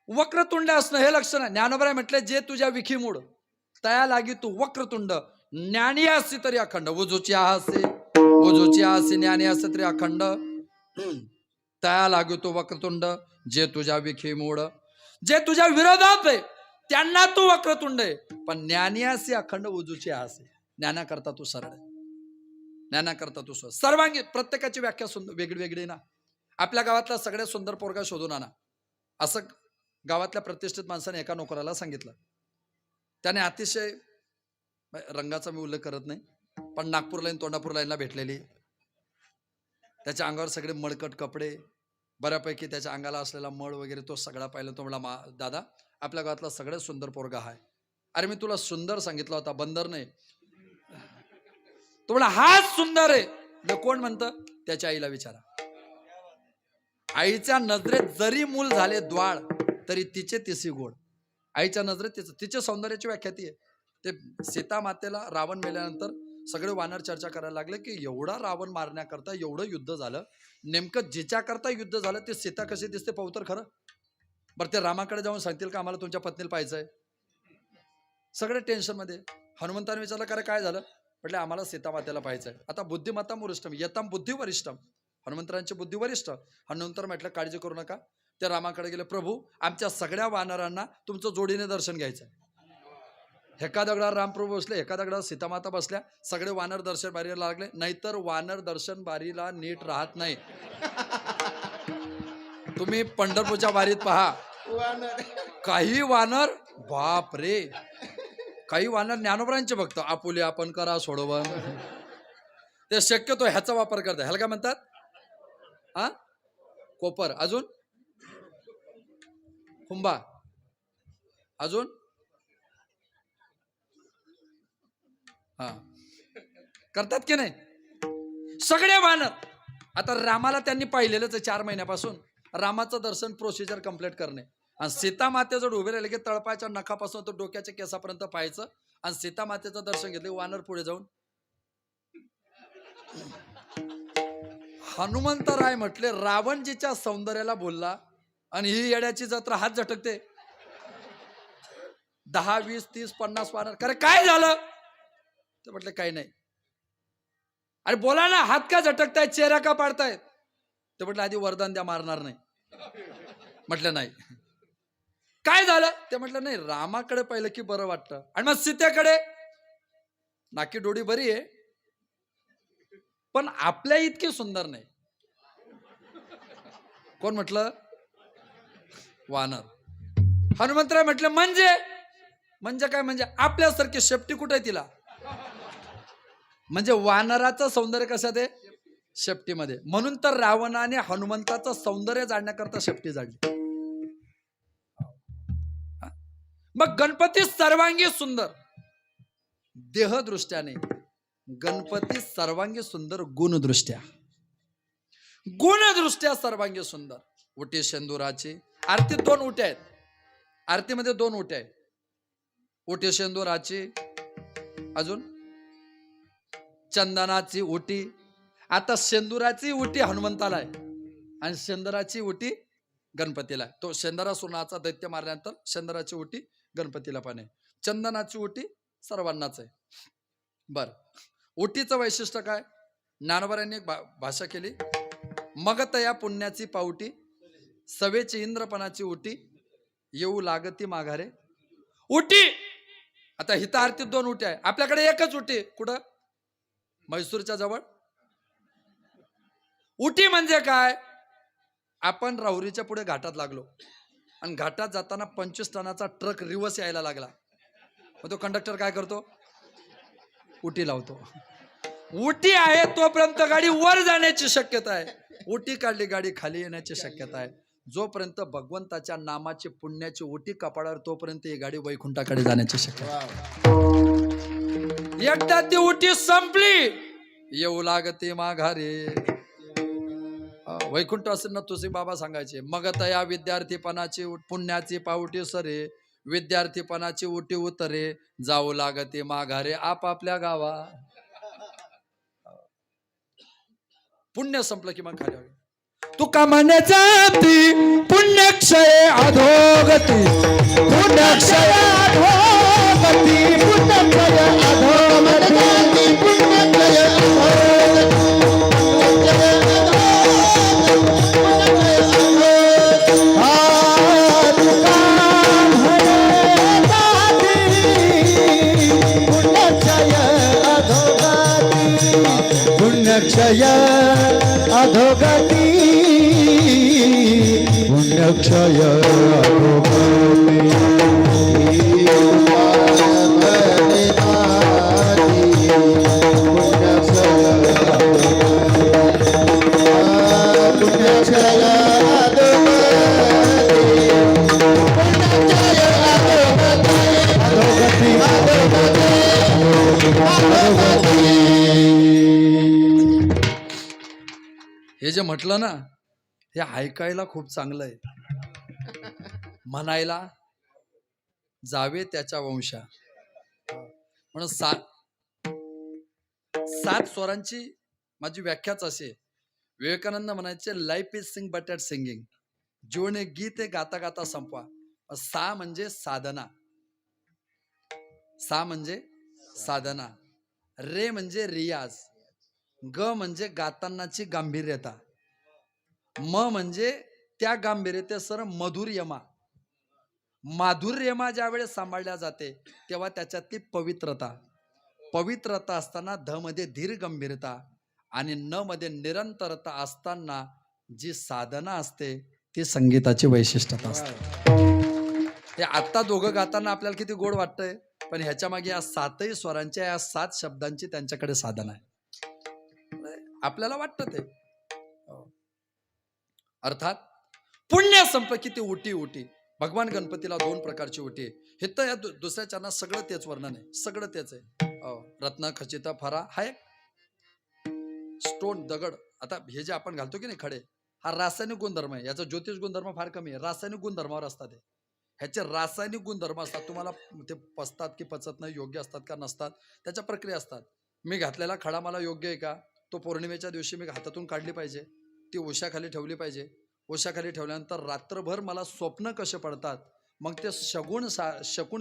वक्रतुंड असणं हे लक्षण आहे. ज्ञानोबराय म्हटले जे तुझ्या विखी मूड तया लागी तू वक्रतुंड, ज्ञानी असती तरी अखंड. उजूची आसी ज्ञानी असते तरी अखंड. तया लागी तू वक्रतुंड, जे तुझ्या विखी मूड. जे तुझ्या विरोधात आहे त्यांना तू वक्रतुंड आहे, पण ज्ञानी असे अखंड उजूची आसे. ज्ञानाकरता तू सरळ आहे, ज्ञानाकरता तू सरळ. सर्वांगी. प्रत्येकाची व्याख्या सुंदर वेगळी वेगळी ना. आपल्या गावातला सगळ्यात सुंदर पोरगा शोधून आणा असं गावातल्या प्रतिष्ठित माणसाने एका नोकराला सांगितलं. त्याने अतिशय, रंगाचा मी उल्लेख करत नाही, पण नागपूर लाईन तोंडापूर लाईनला भेटलेली. त्याच्या अंगावर सगळे मळकट कपडे, बऱ्यापैकी त्याच्या अंगाला असलेला मळ वगैरे तो सगळा पाहिला. तो म्हणला, दादा आपल्या गावातला सगळ्यात सुंदर पोरगा आहे. अरे मी तुला सुंदर सांगितला होता, बंदर नाही. तो म्हणला हाच सुंदर आहे. कोण म्हणतं? त्याच्या आईला विचारा. आईच्या नजरेत जरी मूल झाले द्वाळ तरी तिचे तिसी गोड. आईच्या नजरेत तिच्या सौंदर्याची व्याख्या ती आहे. ते सीता मातेला रावण मेल्यानंतर सगळे वानर चर्चा करायला लागले की एवढा रावण मारण्याकरता एवढं युद्ध झालं, नेमकं जिच्याकरता युद्ध झालं ते सीता कशी दिसते पाहू तर खरं. बरं, ते रामाकडे जाऊन सांगतील का आम्हाला तुमच्या पत्नीला पाहायचंय? सगळे टेन्शन मध्ये. हनुमंताने विचारलं का रे काय झालं? म्हटलं आम्हाला सीता मातेला पाहायचंय. आता बुद्धिमत्ताम वरिष्ठम यताम बुद्धी वरिष्ठम. हनुमंतरांची बुद्धी वरिष्ठ. हनुमंतर म्हटलं काळजी करू नका. ते रामाकडे गेले, प्रभू आमच्या सगळ्या वानरांना तुमचं जोडीने दर्शन घ्यायचंय. एका दगडावर रामप्रभू बसले, एका दगडावर सीतामाता बसल्या. सगळे वानर दर्शन बारीला लागले, नाहीतर वानर दर्शन बारीला नीट राहत नाही. तुम्ही पंढरपूरच्या वारीत पहा, काही वानर बाप रे, काही वानर ज्ञानोबरांचे भक्त, आपुले आपण करा सोडवण. ते शक्यतो ह्याचा वापर करतात. ह्याला काय म्हणतात? कोपर. अजून हुंबा. अजून करतात की नाही सगळे वानर. आता रामाला त्यांनी पाहिलेलंच आहे 4 महिन्यापासून. रामाचं दर्शन प्रोसिजर कंप्लीट करणे आणि सीता मातेजवळ उभे राहिले की तळपाच्या नखापासून तो डोक्याच्या केसापर्यंत पाहायचं आणि सीता मातेचं दर्शन घेतले. वानर पुढे जाऊन हनुमंतराय म्हटले रावणजीच्या सौंदर्याला बोलला आणि ही येड्याची जत्रा हात झटकते. 10, 20, 30, 50 वानर. अरे काय झालं? ते म्हटलं काही नाही. अरे बोला ना, हात का झटकतायत, चेहरा का पाडतायत? ते म्हटलं आधी वरदान द्या, मारणार नाही. म्हटलं नाही. काय झालं? ते म्हटलं नाही, रामाकडे पाहिलं की बरं वाटतं. आणि मग सीतेकडे नाकी डोळी बरी आहे पण आपल्या इतकी सुंदर नाही. कोण म्हटलं? वानर. हनुमंतराय म्हटलं म्हणजे काय? म्हणजे आपल्यासारखी शेपटी कुठे आहे तिला? म्हणजे वानराचं सौंदर्य कशात आहे? शेपटीमध्ये. म्हणून तर रावणाने हनुमंताचं सौंदर्य जाणण्याकरता शेपटी जाणली. मग गणपती सर्वांगी सुंदर देहदृष्ट्याने, गणपती सर्वांगी सुंदर गुणदृष्ट्या. गुणदृष्ट्या सर्वांगी सुंदर. उटी शेंदुराची आरतीत 2 उट्या आहेत. आरतीमध्ये 2 उट्या आहेत. उटी शेंदुराची, अजून चंदनाची उटी आता शेंदुराची उटी हनुमंताला आहे आणि शेंदराची उटी गणपतीला आहे. तो शेंदरा सुनाचा दैत्य मारल्यानंतर शेंदराची उटी गणपतीला पण आहे. चंदनाची उटी सर्वांनाच आहे. बर, उटीचं वैशिष्ट्य काय? ज्ञानोबांनी एक भाषा केली. मग तया पुण्याची पावटी, सवेची इंद्रपणाची उटी, येऊ लागती माघारे. उटी, आता हिता आरतीत 2 उटी आहे, आपल्याकडे एकच उटी. कुठं? म्हैसूरच्या जवळ. उटी म्हणजे काय? आपण राहुरीच्या पुढे घाटात लागलो आणि घाटात जाताना 25 टनाचा ट्रक रिवर्स यायला लागला, मग तो कंडक्टर काय करतो? उटी लावतो. उटी आहे तोपर्यंत गाडी वर जाण्याची शक्यता आहे. उटी काढली गाडी खाली येण्याची शक्यता आहे. जोपर्यंत भगवंताच्या नामाची पुण्याची उटी कपाळावर, तोपर्यंत ही गाडी वैकुंठाकडे जाण्याची शक्यता आहे. एकदा ती उटी संपली, येऊ लागते माघारे. वैकुंठ असेल ना, तुझे बाबा सांगायचे, मग तया विद्यार्थीपणाची पुण्याची पावटी सरे, विद्यार्थीपणाची उटी उतरे, जाऊ लागते माघारे आपापल्या गावा. पुण्य संपलं की मग खाली. तुका म्हणे जाती पुण्यक्षय अधोगती, पुण्यक्षय अधोगती, पुण्यक्षय अधोगती, पुण्यक्षय पुण्यक्षय अधोगती, पुण्यक्षय हे जे म्हटलं ना, हे ऐकायला खूप चांगलं आहे, म्हणायला जावे त्याच्या वंशा. म्हणून 7 स्वरांची माझी व्याख्याच असे. विवेकानंद म्हणायचे, life is sing but at singing. जीवन एक गीत आहे, गाता गाता संपवा. 6 म्हणजे साधना, 6 म्हणजे साधना, रे म्हणजे रियाज, ग म्हणजे गातानाची गांभीर्यता, म म्हणजे त्या गांभीर्यतेसर मधुर्यमा. माधुर्यमा ज्या वेळेस सांभाळल्या जाते तेव्हा त्याच्यातली पवित्रता, पवित्रता असताना ध मध्ये धीर गंभीरता आणि न मध्ये निरंतरता असताना जी साधना असते ती संगीताची वैशिष्ट्यता असते. हे आत्ता दोघं गाताना आपल्याला किती गोड वाटतंय, पण ह्याच्या मागे या 7ही स्वरांच्या, या 7 शब्दांची त्यांच्याकडे साधना आहे. आपल्याला वाटतं ते. अर्थात पुण्य संपलं की ती उटी उटी. भगवान गणपतीला 2 प्रकारची उटी आहे. हे तर या दुसऱ्या चरणात सगळं तेच वर्णन आहे, सगळं तेच आहे. रत्न खचित फरा हा एक स्टोन दगड. आता हे जे आपण घालतो की नाही खडे, हा रासायनिक गुणधर्म आहे. याचा ज्योतिष गुणधर्म फार कमी आहे, रासायनिक गुणधर्मावर असतात. ह्याचे रासायनिक गुणधर्म असतात. तुम्हाला ते पचतात की पचत नाही, योग्य असतात का नसतात, त्याच्या प्रक्रिया असतात. मी घातलेला खडा मला योग्य आहे का, तो पौर्णिमेच्या दिवशी मी हातातून काढली पाहिजे, ती उशाखाली ठेवली पाहिजे. उशाखाली ठेवल्यानंतर रात्रभर मला स्वप्न कसे पडतात, मग ते शकुन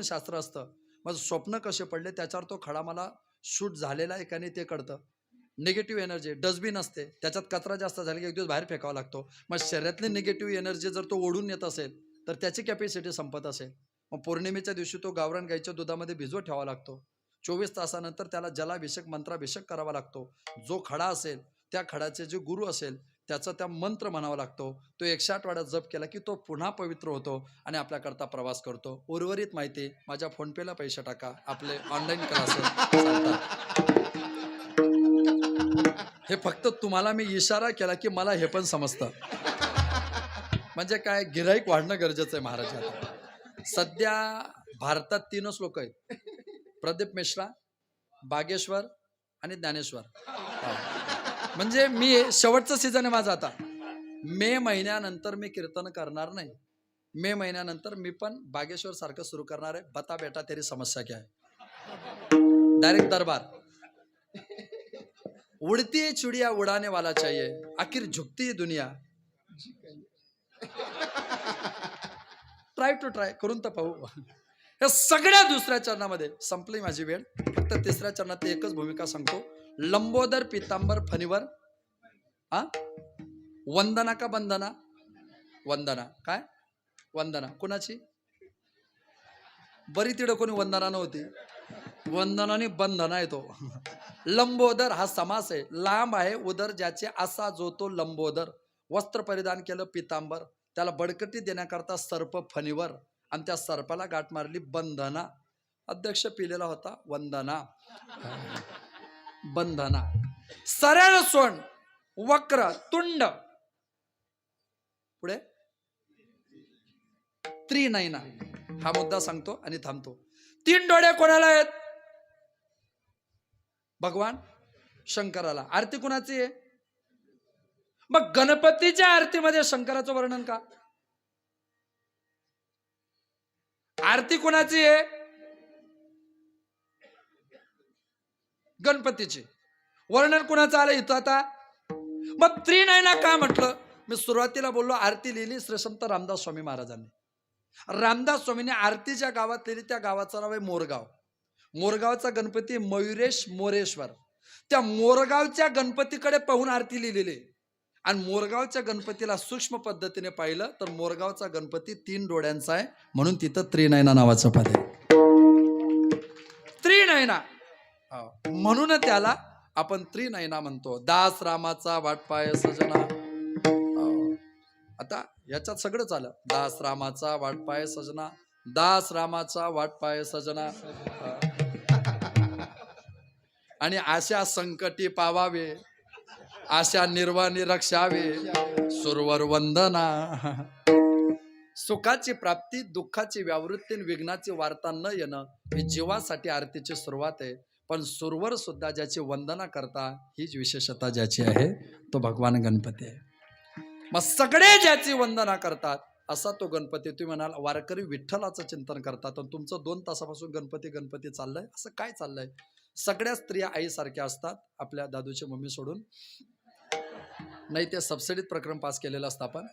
शास्त्र असतं. मग स्वप्न कसे पडले त्याच्यावर तो खडा मला शूट झालेला आहे का नाही ते कळतं. निगेटिव्ह एनर्जी, डस्टबिन असते, त्याच्यात कचरा जास्त झाला की एक दिवस बाहेर फेकावा लागतो. मग शरीरातली निगेटिव्ह एनर्जी जर तो ओढून येत असेल तर त्याची कॅपॅसिटी संपत असेल, मग पौर्णिमेच्या दिवशी तो गावरान गाईच्या दुधामध्ये भिजवत ठेवावा लागतो. 24 तासानंतर त्याला जलाभिषेक मंत्राभिषेक करावा लागतो. जो खडा असेल त्या खडाचे जे गुरु असेल त्याचा त्या मंत्र म्हणावा लागतो. तो 108 वेळा जप केला की तो पुन्हा पवित्र होतो आणि आपल्याकरता प्रवास करतो. उर्वरित माहिती माझ्या फोनपेला पैसे टाका, आपले ऑनलाईन क्लासेस चालतात. हे फक्त तुम्हाला मी इशारा केला की मला हे पण समजतं. म्हणजे काय, गिऱ्हाईक वाढणं गरजेचं आहे महाराज. सध्या भारतात 3च लोक आहेत, प्रदीप मिश्रा, बागेश्वर आणि ज्ञानेश्वर. म्हणजे मी शेवटचं सीझन आहे माझा. आता मे महिन्यानंतर मी कीर्तन करणार नाही. मे महिन्यानंतर मी पण बागेश्वर सारखं सुरू करणार आहे. बता बेटा तेरी समस्या क्या है, डायरेक्ट दरबार. उड़ती है चिड़िया उड़ाने वाला चाहिए, आखिर झुकती है दुनिया. ट्राय करून तर पाहू. या सगळ्या दुसऱ्या चरणामध्ये संपली माझी वेळ. फक्त तिसऱ्या चरणात एकच भूमिका सांगतो. लंबोदर पितांबर फणीवर वंदना का बंदना? वंदना. काय वंदना कुणाची? बरी तिडं कोणी वंदना नव्हती. वंदनाने बंधना येतो. लंबोदर हा समास आहे. लांब आहे उदर ज्याचे, असा जो तो लंबोदर. वस्त्र परिधान केलं पितांबर, त्याला बडकटी देण्याकरता सर्प फणीवर, आणि त्या सर्पाला गाठ मारली बंधना. अध्यक्ष पिलेला होता वंदना. बंधना. सरळ सोंड, वक्र तुंड, पुढे त्रिनयना. हा मुद्दा सांगतो आणि थांबतो. 3 डोळे कोणाला आहेत? भगवान शंकराला. आरती कुणाची आहे? मग गणपतीच्या आरतीमध्ये शंकराचं वर्णन का? आरती कुणाची आहे? गणपतीची. वर्णन कुणाचं आलं इथं आता? मग त्रिनयना का म्हटलं? मी सुरुवातीला बोललो आरती लिहिली श्री संत रामदास स्वामी महाराजांनी. रामदास स्वामींनी आरती ज्या गावात लिहिली त्या गावाचं नाव आहे मोरगाव. मोरगावचा गणपती मयुरेश मोरेश्वर. त्या मोरगावच्या गणपतीकडे पाहून आरती लिहिलेली. आणि मोरगावच्या गणपतीला सूक्ष्म पद्धतीने पाहिलं तर मोरगावचा गणपती 3 डोळ्यांचा आहे, म्हणून तिथं त्रिनयना नावाचं पद आहे. त्रिनयना म्हणून त्याला आपण त्रिनयना म्हणतो. दास रामाचा वाटपाय सजना. आता याच्यात सगळं आलं. दास रामाचा वाटपाय सजना, दास रामाचा वाटपाय सजना. आणि आशा संकटी पावावे, आशा निर्वाणी रक्षावे, सुरवर वंदना. सुखाची प्राप्ती, दुःखाची व्यावृत्ती, विघ्नाची वार्ता न येणं ही जीवासाठी आरतीची सुरुवात आहे. पण सुरवर सुद्धा ज्याची वंदना करता, हीच विशेषता ज्याची आहे तो भगवान गणपती आहे. मग सगळे ज्याची वंदना करतात असा तो गणपती. तुम्ही म्हणाल वारकरी विठ्ठलाचं चिंतन करतात, आणि तुमचं 2 तासापासून गणपती गणपती चाललंय. असं काय चाललंय? सगळ्या स्त्रिया आईसारख्या असतात, आपल्या दादूची मम्मी सोडून. नाही ते सबसिडीत प्रकरण पास केलेलं असतं आपण.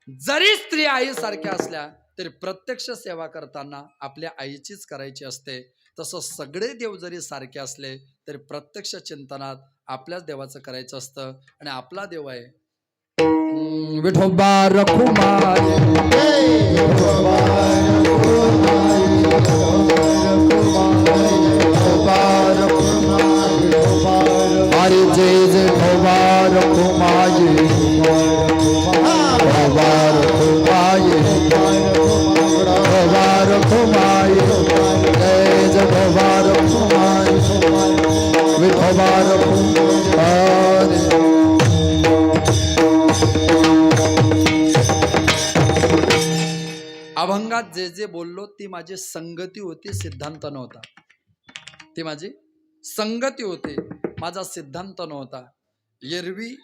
जरी स्त्रिया आईसारख्या असल्या तरी प्रत्यक्ष सेवा करताना आपल्या आईचीच करायची असते. तसं सगळे देव जरी सारखे असले तरी प्रत्यक्ष चिंतनात आपल्याच देवाचं करायचं असतं. आणि आपला देव आहे विठोबा रखुमाई. हरी जय जय भोबा रखुमाई, भोबा रखुमाई, भोबा रखुमाई, जय जय भोबा रखुमाई, विठोबा रखुमाई. अभंगात जे जे बोललो ती माझी संगती होती, सिद्धांत नव्हता. ती माझी संगती होती, माझा सिद्धांत नव्हता. एरवी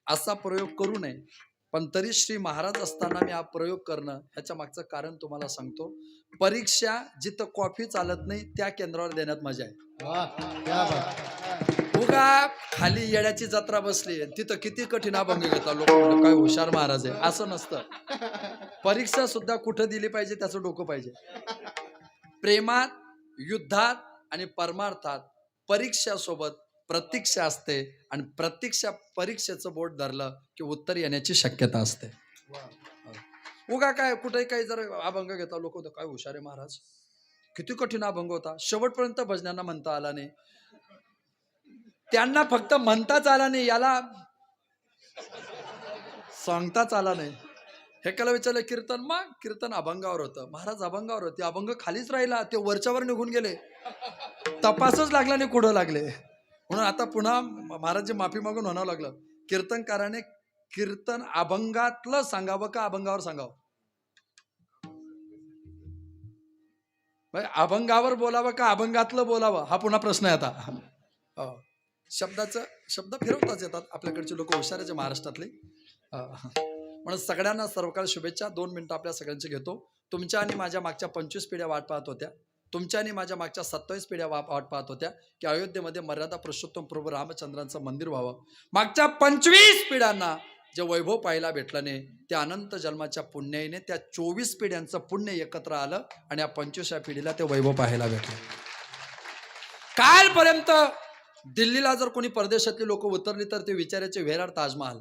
असा प्रयोग करू नये, पण तरी श्री महाराज असताना मी हा प्रयोग करणं, ह्याच्या मागचं कारण तुम्हाला सांगतो. परीक्षा जिथं कॉफी चालत नाही त्या केंद्रावर देण्यात मजा आहे. उगा खाली येड्याची जत्रा बसली तिथं किती कठीण अभंग घेतात लोक, काय हुशार महाराज आहे, असं नसतं. परीक्षा सुद्धा कुठं दिली पाहिजे त्याचं डोकं पाहिजे. प्रेमात, युद्धात आणि परमार्थात परीक्षासोबत प्रतीक्षा असते, आणि प्रतीक्षा परीक्षेचं बोट धरलं की उत्तर येण्याची शक्यता असते. उगा काय कुठेही काही जर अभंग घेता लोक होतं, काय हुशार आहे महाराज, किती कठीण अभंग होता, शेवटपर्यंत भजनांना म्हणता आला नाही. त्यांना फक्त म्हणताच आला नाही, याला सांगताच आला नाही. हे काला विचारलं कीर्तन, मग कीर्तन अभंगावर होतं. महाराज अभंगावर होते, अभंग खालीच राहिला, ते वरच्यावर निघून गेले, तपासच लागला नाही कुठं लागले. म्हणून आता पुन्हा महाराज माफी मागून म्हणावं लागलं, कीर्तनकाराने कीर्तन अभंगातलं सांगावं का अभंगावर सांगावं? अभंगावर बोलावं का अभंगातलं बोलावं, हा पुन्हा प्रश्न आहे आता. शब्द फिरवताच येतात, आपल्याकडचे लोक हुशाराचे महाराष्ट्रातले. म्हणून सगळ्यांना सर्वकाळ शुभेच्छा. 2 मिनिटं आपल्या सगळ्यांची घेतो. तुमच्या आणि माझ्या मागच्या 25 पिढ्या वाट पाहत होत्या. तुमच्या आणि माझ्या मागच्या 27 पिढ्या वाट पाहत होत्या की अयोध्येमध्ये मर्यादा पुरुषोत्तम प्रभू रामचंद्रांचं मंदिर व्हावं. मागच्या 25 पिढ्यांना जे वैभव पाहायला भेटलं नाही, त्या अनंत जन्माच्या पुण्याईने त्या 24 पिढ्यांचं पुण्य एकत्र आलं आणि या 25व्या पिढीला ते वैभव पाहायला भेटलं. कालपर्यंत दिल्लीला जर कोणी परदेशातली लोक उतरली तर ते विचारायचे विरार ताजमहाल.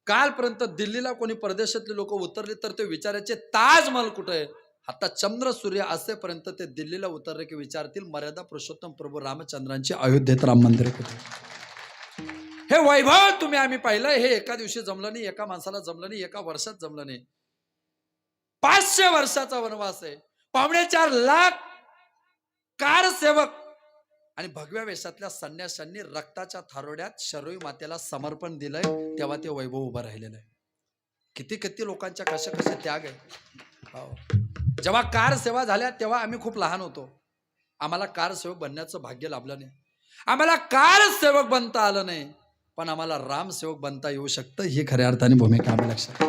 कालपर्यंत दिल्लीला कोणी परदेशातली लोक उतरली तर ते विचारायचे ताजमहल कुठे आहे. आता चंद्र सूर्य असेपर्यंत ते दिल्लीला उतरले की विचारतील मर्यादा पुरुषोत्तम प्रभू रामचंद्रांची अयोध्येत राम मंदिर कुठे. हे वैभव तुम्ही आम्ही पाहिलं. हे एका दिवशी जमलं नाही, एका माणसाला जमलं नाही, एका वर्षात जमलं नाही. 500 वर्षाचा वनवास आहे. 4.25 लाख कारसेवक आणि भगव्या वेशातल्या संन्याशांनी रक्ताच्या थारोड्यात शरयू मातेला समर्पण दिलंय, तेव्हा ते वैभव उभं राहिलेलं आहे. किती किती लोकांच्या कशा कशा त्याग आहे. जेव्हा कार सेवा झाल्या तेव्हा आम्ही खूप लहान होतो. आम्हाला कार सेवक बनण्याचं भाग्य लाभलं नाही. आम्हाला कार सेवक बनता आलं नाही, पण आम्हाला राम सेवक बनता येऊ शकतं ही खऱ्या अर्थाने भूमिका आम्ही लक्षात.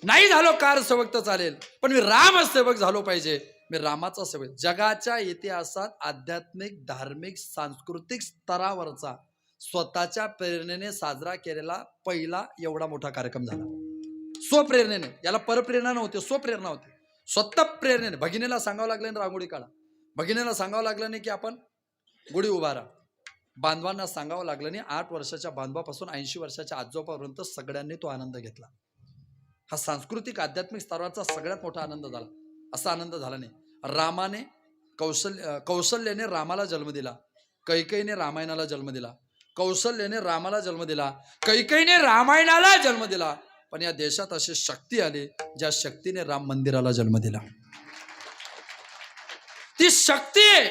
नाही झालो कार सेवक तर चालेल, पण मी राम सेवक झालो पाहिजे. मी रामाचा सेवक. जगाच्या इतिहासात आध्यात्मिक, धार्मिक, सांस्कृतिक स्तरावरचा स्वतःच्या प्रेरणेने साजरा केलेला पहिला एवढा मोठा कार्यक्रम झाला. स्वप्रेरणेने. याला परप्रेरणा नव्हती, स्वप्रेरणा होती. स्वतः प्रेरणेने. भगिनीला सांगावं लागलं नाही रांगोळी काढा. भगिनीला सांगावं लागलं नाही की आपण गुढी उभारा. बांधवांना सांगावं लागलं नाही. 8 वर्षाच्या बांधवापासून 80 वर्षाच्या आजोबापर्यंत सगळ्यांनी तो आनंद घेतला. हा सांस्कृतिक आध्यात्मिक स्तराचा सगळ्यात मोठा आनंद झाला. असा आनंद झाला नाही. रामाने कौशल्याने रामाला जन्म दिला. कैकेयीने रामायणाला जन्म दिला. कौशल्याने रामाला जन्म दिला. कैकेयीने रामायणाला जन्म दिला. पण या देशात अशी शक्ती आली ज्या शक्तीने राम मंदिराला जन्म दिला. ती शक्ती आहे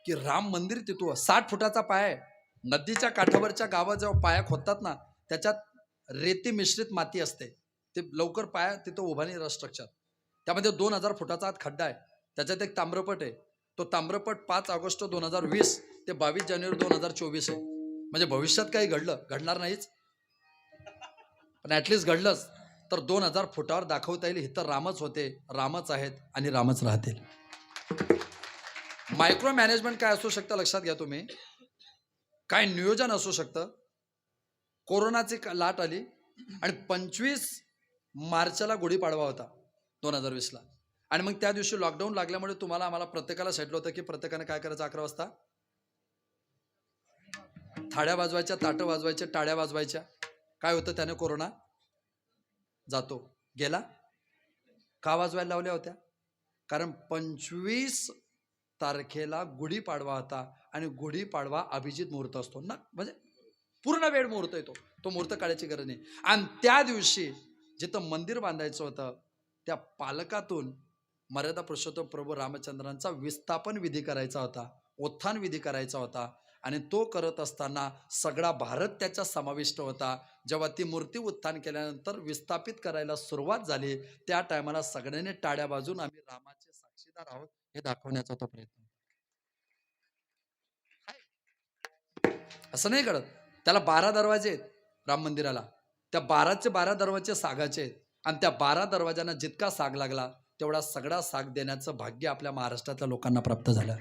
की राम मंदिर तिथं 60 फुटाचा पाया आहे. नदीच्या काठावरच्या गावात जेव्हा पाया खोदतात ना, त्याच्यात रेती मिश्रित माती असते. ते लवकर पाया तिथं उभा नाही राहत स्ट्रक्चर. त्यामध्ये 2000 फुटाचा आत खड्डा आहे. त्याच्यात एक ताम्रपट आहे. तो ताम्रपट 5 ऑगस्ट 2020 ते 22 जानेवारी 2024 आहे. म्हणजे भविष्यात काही घडणार नाहीच, पण ऍटलिस्ट घडलंच तर 2000 फुटावर दाखवता येईल इथं रामच होते, रामच आहेत आणि रामच राहतील. मायक्रो मॅनेजमेंट काय असू शकतं लक्षात घ्या तुम्ही. काय नियोजन असू शकतं. कोरोनाची लाट आली आणि 25 मार्चला गुढीपाडवा होता 2020ला. आणि मग त्या दिवशी लॉकडाऊन लागल्यामुळे तुम्हाला आम्हाला प्रत्येकाला सेटलं होतं की प्रत्येकाने काय करायचं. 11 वाजता थाळ्या वाजवायच्या, ताटं वाजवायच्या, टाळ्या वाजवायच्या. काय होतं त्याने कोरोना जातो. गेला. का वाजवायला लावल्या होत्या? कारण 25 तारखेला गुढीपाडवा होता आणि गुढीपाडवा अभिजित मुहूर्त असतो ना, म्हणजे पूर्ण वेळ मुहूर्त येतो. तो मुहूर्त काढायची गरज नाही. आणि त्या दिवशी जिथं मंदिर बांधायचं होतं त्या पालकातून मर्यादा पुरुषोत्तम प्रभू रामचंद्रांचा विस्थापन विधी करायचा होता, उत्थान विधी करायचा होता. आणि तो करत असताना सगळा भारत त्याच्या समाविष्ट होता. जेव्हा ती मूर्ती उत्थान केल्यानंतर विस्थापित करायला सुरुवात झाली त्या टायमाला सगळ्यांनी टाळ्या वाजून आम्ही रामाचे साक्षीदार आहोत हे दाखवण्याचा तो प्रयत्न. असं नाही कळत. त्याला 12 दरवाजे आहेत राम मंदिराला. त्या 12चे 12 दरवाजे सागाचे आहेत. आणि त्या 12 दरवाजांना जितका साग लागला तेवढा सगळा साग देण्याचं भाग्य आपल्या महाराष्ट्रातल्या लोकांना प्राप्त झालं.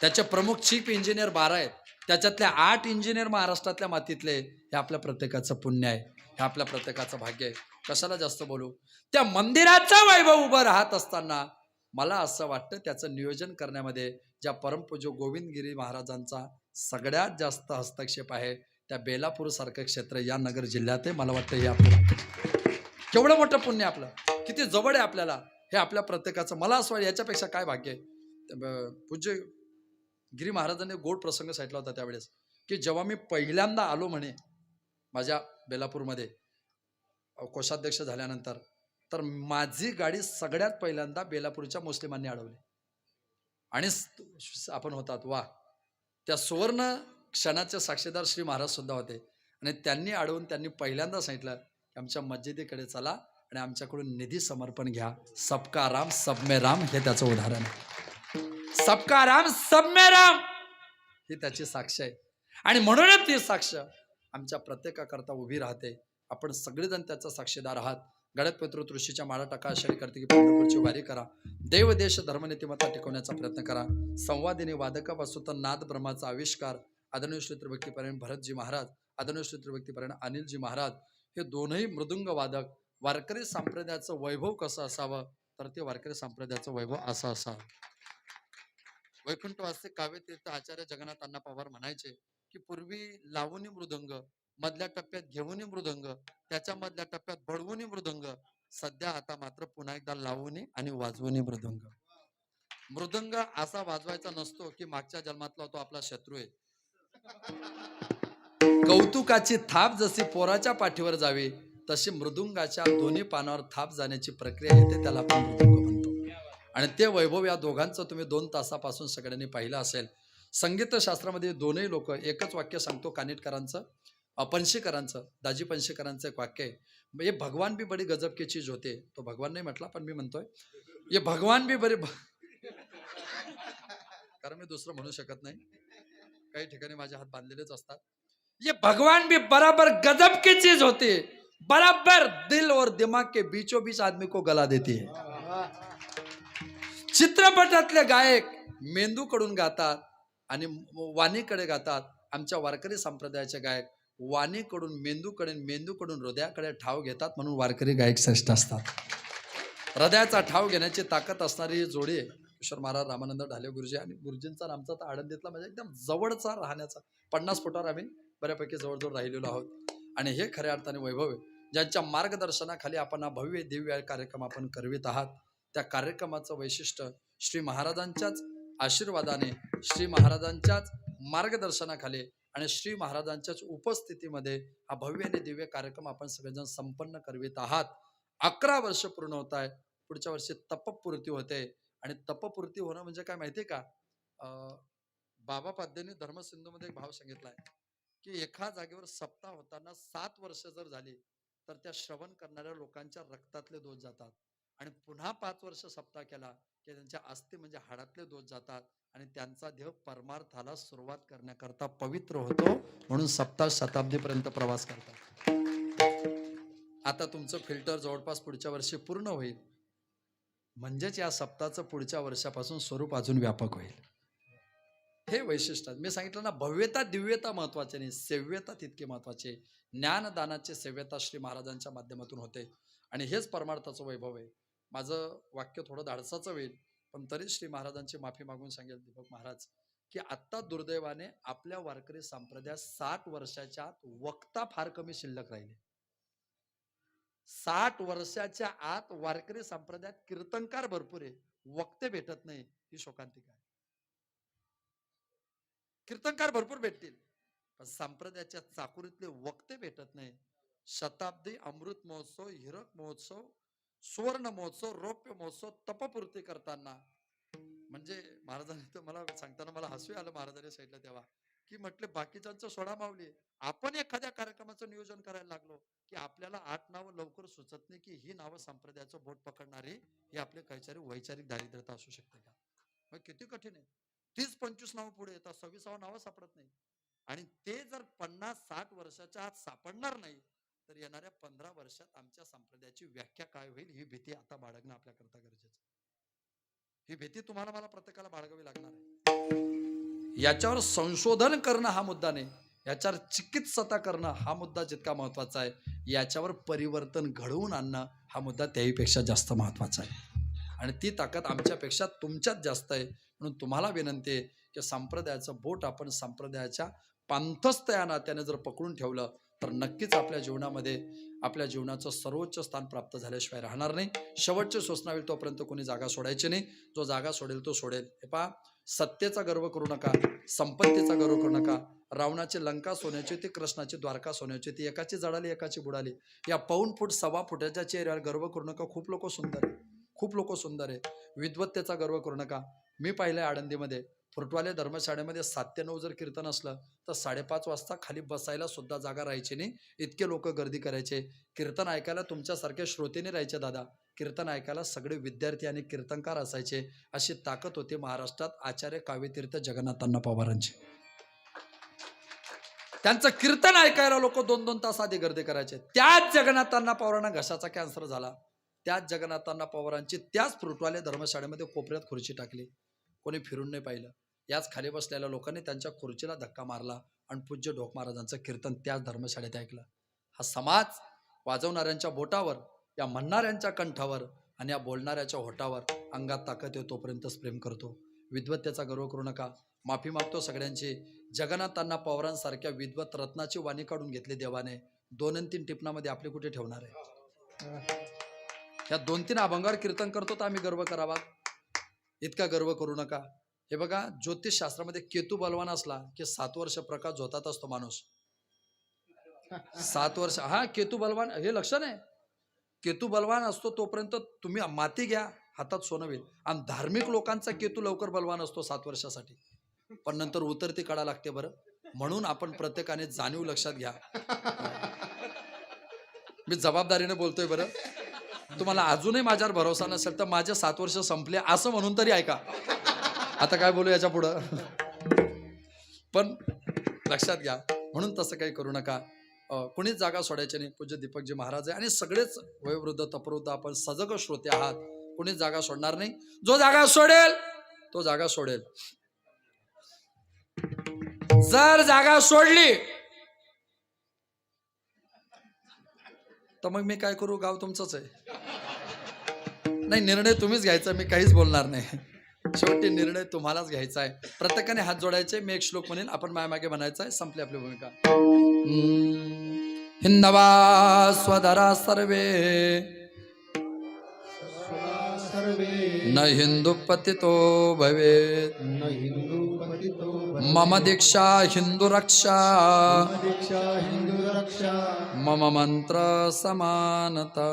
त्याचे प्रमुख चीफ इंजिनियर 12 आहेत. त्याच्यातले 8 इंजिनियर महाराष्ट्रातल्या मातीतले. हे आपल्या प्रत्येकाचं पुण्य आहे, हे आपल्या प्रत्येकाचं भाग्य आहे. कशाला जास्त बोलू. त्या मंदिराचा वैभव उभं राहत असताना मला असं वाटतं त्याचं नियोजन करण्यामध्ये ज्या परमपूज्य गोविंदगिरी महाराजांचा सगळ्यात जास्त हस्तक्षेप आहे. त्या बेलापूर सारखं क्षेत्र या नगर जिल्ह्यात आहे. मला वाटतं हे आपलं केवढं मोठं पुण्य आपलं, किती जवळ आहे आपल्याला, हे आपल्या प्रत्येकाचं. मला असं वाटतं याच्यापेक्षा काय भाग्य आहे. पूज्य गिरी महाराजांनी गोड प्रसंग सांगितला होता त्यावेळेस की जेव्हा मी पहिल्यांदा आलो म्हणे माझ्या बेलापूरमध्ये कोषाध्यक्ष झाल्यानंतर, तर माझी गाडी सगळ्यात पहिल्यांदा बेलापूरच्या मुस्लिमांनी अडवली. आणि आपण होतात वा. त्या सुवर्ण क्षणाचे साक्षीदार श्री महाराज सुद्धा होते. आणि त्यांनी अडवून त्यांनी पहिल्यांदा सांगितलं की आमच्या मस्जिदीकडे चला आणि आमच्याकडून निधी समर्पण घ्या. सबका राम सब में राम हे त्याचं उदाहरण आहे. सबका राम सब में राम ही त्याची साक्ष आहे. आणि म्हणूनच ती साक्ष आमच्या प्रत्येकाकरता उभी राहते. आपण सगळेजण त्याचा साक्षीदार आहात. गडद पितृ तुळशीच्या माळा टाका, आषाढी कार्तिकी पंढरपूरची वारी करा, देव देश धर्मनीतिमत्ता टिकवण्याचा प्रयत्न करा. संवादिनी वादकापासून तर नाद ब्रह्माचा आविष्कार आदरणीय श्री त्रिभक्तीपरायण भरतजी महाराज, आदरणीय श्री त्रिभक्तीपरायण अनिलजी महाराज, हे दोनही मृदुंग वादक. वारकरी संप्रदायाचं वैभव कसं असावं, तर ते वारकरी संप्रदायाचं वैभव असं असावं. वैकुंठवासी काव्यतीर्थ आचार्य जगन्नाथ अण्णा पवार म्हणायचे की पूर्वी लावणी मृदंग, मधल्या टप्प्यात घेऊनी मृदंग, त्याच्या मधल्या टप्प्यात बडवूनी मृदंग, सध्या आता मात्र पुन्हा एकदा लावणी आणि वाजवणी मृदंग. मृदंग असा वाजवायचा नसतो की मागच्या जन्मातला तो आपला शत्रू आहे. कौतुकाची थाप जशी पोराच्या पाठीवर जावी तशी मृदुंगाच्या दोन्ही पानावर थाप जाण्याची प्रक्रिया येते, त्याला आपण मृदुंग म्हणतो. आणि ते वैभव या दोघांचं तुम्ही 2 तासापासून सगळ्यांनी पाहिलं असेल. संगीतशास्त्रामध्ये दोनही लोक एकच वाक्य सांगतो, कानिटकरांचं, पणशीकरांचं, दाजी पणशीकरांचं एक वाक्य आहे, ये भगवान भी बड़ी गजब की चीज होते. तो भगवान नाही म्हटला पण मी म्हणतोय, ये भगवान भी बरे कारण मी दुसरं म्हणू शकत नाही, काही ठिकाणी माझे हात बांधलेलेच असतात. ये भगवान भी बराबर गजब की चीज होती, बराबर दिल और दिमाग के बीचों बीच आदमी को गला देती है. चित्रपटातले गायक मेंदूकडून गातात आणि वाणीकडे गातात. आमच्या वारकरी संप्रदायाचे गायक वाणीकडून मेंदूकडे, मेंदूकडून हृदयाकडे ठाव घेतात, म्हणून वारकरी गायक श्रेष्ठ असतात. हृदयाचा ठाव घेण्याची ताकद असणारी ही जोडी आहे किशोर महाराज, रामानंद ढाले गुरुजी. आणि गुरुजींचा आणि आमचा तर आळंदीतला म्हणजे एकदम जवळचा राहण्याचा, 50 फुटावर आम्ही बऱ्यापैकी जवळजवळ राहिलेलो आहोत. आणि हे खऱ्या अर्थाने वैभव आहे, ज्यांच्या मार्गदर्शनाखाली आपण हा भव्य दिव्य कार्यक्रम आपण करवित आहात. त्या कार्यक्रमाचं वैशिष्ट्य श्री महाराजांच्याच आशीर्वादाने, श्री महाराजांच्याच मार्गदर्शनाखाली आणि श्री महाराजांच्याच उपस्थितीमध्ये हा भव्य आणि दिव्य कार्यक्रम आपण सगळेजण संपन्न करवित आहात. 11 वर्ष पूर्ण होत आहे. पुढच्या वर्षी तपपूर्ती होते. आणि तपपूर्ती होणं म्हणजे काय माहितीये का, बाबा पाद्यांनी धर्मसिंधूमध्ये एक भाव सांगितलाय की एका जागेवर सप्ताह होताना 7 वर्ष जर झाली तर त्या श्रवण करणाऱ्या लोकांच्या रक्तातले दोष जातात. आणि पुन्हा 5 वर्ष सप्ताह केला की त्यांच्या अस्थि म्हणजे हाडातले दोष जातात आणि त्यांचा देह परमार्थाला सुरुवात करण्याकरता पवित्र होतो. म्हणून सप्ताह शताब्दीपर्यंत प्रवास करतात. आता तुमचं फिल्टर जवळपास पुढच्या वर्षी पूर्ण होईल, म्हणजेच या सप्ताहाचं पुढच्या वर्षापासून स्वरूप अजून व्यापक होईल. हे वैशिष्ट्य. मी सांगितलं ना, भव्यता दिव्यता महत्वाचे नाही, सेव्यता तितके महत्वाचे. ज्ञानदानाची सेव्यता श्री महाराजांच्या माध्यमातून होते आणि हेच परमार्थाचं वैभव आहे. माझं वाक्य थोडं धाडसाचं होईल पण तरी श्री महाराजांची माफी मागून सांगेल दीपक महाराज की आत्ता दुर्दैवाने आपल्या वारकरी संप्रदायात 60 वर्षाच्या आत वक्ता फार कमी शिल्लक राहिले. 60 वर्षाच्या आत वारकरी संप्रदायात कीर्तनकार भरपूर आहे, वक्ते भेटत नाही. ही शोकांतिका आहे. कीर्तनकार भरपूर भेटतील पण संप्रदायाच्या चाकुरीतले वक्ते भेटत नाही. शताब्दी अमृत महोत्सव, हिरक महोत्सव, सुवर्ण महोत्सव, रौप्य महोत्सव तपपूर्ती करताना म्हणजे महाराजांनी तर मला सांगताना मला हसू आलं. महाराजांनी सांगितलं तेव्हा की म्हटले बाकीच्यांचं सोडा मावली, आपण एखाद्या कार्यक्रमाचं नियोजन करायला लागलो की आपल्याला 8 नावं लवकर सुचत नाही की ही नावं संप्रदायाचं बोट पकडणारी ही आपले काहीतरी वैचारिक दारिद्र्यता असू शकते का. मग किती कठीण आहे. 30-25 नावं पुढे येतात, 26 नावं सापडत नाही. आणि ते जर 50-60 वर्षाच्या आत सापडणार नाही तर येणाऱ्या 15 वर्षात आमच्या संप्रदायाची व्याख्या काय होईल ही भीती आता बाळगणं आपल्याकरता गरजेचं. ही भीती तुम्हाला मला प्रत्येकाला बाळगावी लागणार आहे. याच्यावर संशोधन करणं हा मुद्दा नाही, याच्यावर चिकित्सता करणं हा मुद्दा जितका महत्वाचा आहे, याच्यावर परिवर्तन घडवून आणणं हा मुद्दा त्याहीपेक्षा जास्त महत्वाचा आहे. आणि ती ताकद आमच्यापेक्षा तुमच्यात जास्त आहे. म्हणून तुम्हाला विनंती आहे की संप्रदायाचं बोट आपण संप्रदायाच्या पांथस्थ या नात्याने जर पकडून ठेवलं तर नक्कीच आपल्या जीवनामध्ये आपल्या जीवनाचं सर्वोच्च स्थान प्राप्त झाल्याशिवाय राहणार नाही. शेवटचे सूचना होईल तोपर्यंत कोणी जागा सोडायची नाही. जो जागा सोडेल तो सोडेल. हे पहा, सत्तेचा गर्व करू नका, संपत्तीचा गर्व करू नका. रावणाची लंका सोन्याची होती, कृष्णाची द्वारका सोन्याची होती. एकाची जळाली एकाची बुडाली. या 1.5 फूट 1.25 फुटाच्या चेहऱ्यावर गर्व करू नका. खूप लोक सुंदर आहे, खूप लोक सुंदर आहे. विद्वत्तेचा गर्व करू नका. मी पाहिलंय आळंदीमध्ये फुटवाले धर्मशाळेमध्ये 7 ते 9 जर कीर्तन असलं तर 5:30 वाजता खाली बसायला सुद्धा जागा राहायची नाही, इतके लोक गर्दी करायचे. कीर्तन ऐकायला तुमच्यासारखे श्रोतेने राहायचे दादा, कीर्तन ऐकायला सगळे विद्यार्थी आणि कीर्तनकार असायचे. अशी ताकद होती महाराष्ट्रात आचार्य काव्यतीर्थ जगन्नाथ अण्णा पवारांची. त्यांचं कीर्तन ऐकायला लोक 2-2 तास आधी गर्दी करायचे. त्याच जगन्नाथांना पवारांना घशाचा कॅन्सर झाला. त्याच जगन्नाथांना पवारांची त्याच फ्रुटवाले धर्मशाळेमध्ये कोपऱ्यात खुर्ची टाकली. कोणी फिरून नाही पाहिलं. याच खाली बसलेल्या लोकांनी त्यांच्या खुर्चीला धक्का मारला आणि पूज्य ढोक महाराजांचं कीर्तन त्याच धर्मशाळेत ऐकलं. हा समाज वाजवणाऱ्यांच्या बोटावर, या म्हणणाऱ्यांच्या कंठावर आणि या बोलणाऱ्याच्या होटावर अंगात ताकद येतो तोपर्यंतच प्रेम करतो. विद्वत्तेचा गर्व करू नका. माफी मागतो सगळ्यांची. जगन्नाथांना पवारांसारख्या विद्वत रत्नाची वाणी काढून घेतली देवाने. 2 आणि 3 टिपणामध्ये आपले कुठे ठेवणार आहे? या 2-3 अभंगावर कीर्तन करतो तर आम्ही गर्व करावा. इतका गर्व करू नका. हे बघा, ज्योतिष शास्त्रामध्ये केतू बलवान असला की 7 वर्ष प्रकाश झोतात असतो माणूस. 7 वर्ष. हा, केतू बलवान, हे लक्ष नाही. केतू बलवान असतो तोपर्यंत तुम्ही माती घ्या, हातात सोनं होईल. आणि धार्मिक लोकांचा केतू लवकर बलवान असतो 7 वर्षासाठी, पण नंतर उतरती काढा लागते. बरं, म्हणून आपण प्रत्येकाने जाणीव लक्षात घ्या. मी जबाबदारीने बोलतोय. बरं, तुम्हाला अजूनही माझ्यावर भरोसा नसेल तर माझे 7 वर्ष संपले असं म्हणून तरी ऐका. आता काय बोलू याच्या पुढं, पण लक्षात घ्या. म्हणून तसं काही करू नका. कोणीच जागा सोडायची नाही. पूज्य दीपकजी महाराज आहे आणि सगळेच वयोवृद्ध तपवृद्ध आपण सजग श्रोते आहात. कोणीच जागा सोडणार नाही. जो जागा सोडेल तो जागा सोडेल. जर जागा सोडली तर मग मी काय करू? गाव तुमचंच आहे. नाही, निर्णय तुम्हीच घ्यायचा, मी काहीच बोलणार नाही. शेवटी निर्णय तुम्हालाच घ्यायचा आहे. प्रत्येकाने हात जोडायचे. मी एक श्लोक म्हणेन, आपण मागे म्हणायचं आहे. संपली आपली भूमिका. हिंदवा स्वधरा सर्वे न हिंदू पतितो भवेत. मम दीक्षा हिंदू रक्षा मम मंत्र समानता.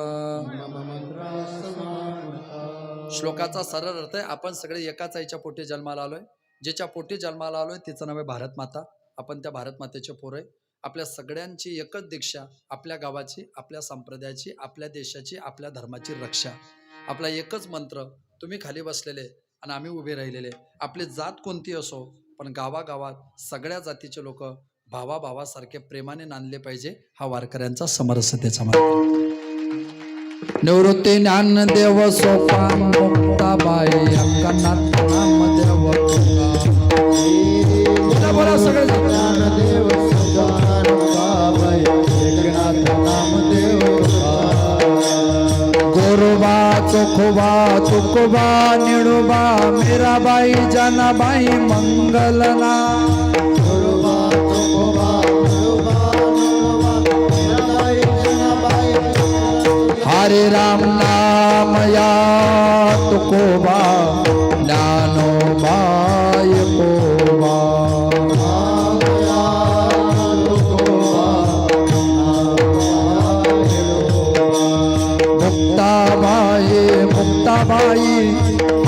श्लोकाचा सरळ अर्थ आहे, आपण सगळे एकाच आईच्या पोटी जन्माला आलोय. जिच्या पोटी जन्माला आलोय तिचं नाव आहे भारत माता. आपण त्या भारत मातेचे पोर आहे. आपल्या सगळ्यांची एकच दीक्षा, आपल्या गावाची, आपल्या संप्रदायाची, आपल्या देशाची, आपल्या धर्माची रक्षा. आपला एकच मंत्र. तुम्ही खाली बसलेले आणि आम्ही उभे राहिलेले. आपली जात कोणती असो, पण गावागावात सगळ्या जातीचे लोक भावाभावासारखे प्रेमाने नांदले पाहिजे. हा वारकऱ्यांचा समरसतेचा मार्ग. निवृत्ती ज्ञानदेव सोपान मुक्ताबाई अक्कनाथ नामदेव. बोला सगळे. ज्ञानदेव सोपान मुक्ताबाई अक्कनाथ नामदेव. गोरोबा चोखोबा तुकोबा निडोबा मीराबाई जनाबाई मंगलना. गोरोबा चोखोबा निडोबा मीराबाई जनाबाई. हरे राम नाम या तुकोबा ज्ञानोबा यकोबा. मुक्ताबाई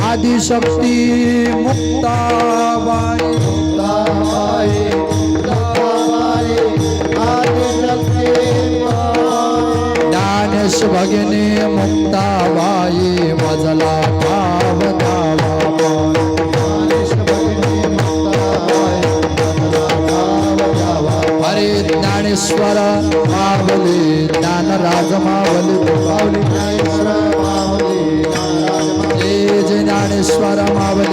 आदिशक्ती मुक्ताबाई. मुक्ताबाई मुक्ताबाई आदिशक्ती. ज्ञानेश भगिनी मुक्ताबाई मजला भाव दावा. ज्ञानेश भगिनी मुक्ताबाई मजला भाव दावा. हरे ज्ञानेश्वर मावली ज्ञानराज मावली मावली. ज्ञानेश्वर मावली ज्ञानराज. जय ज्ञानेश्वर मावली.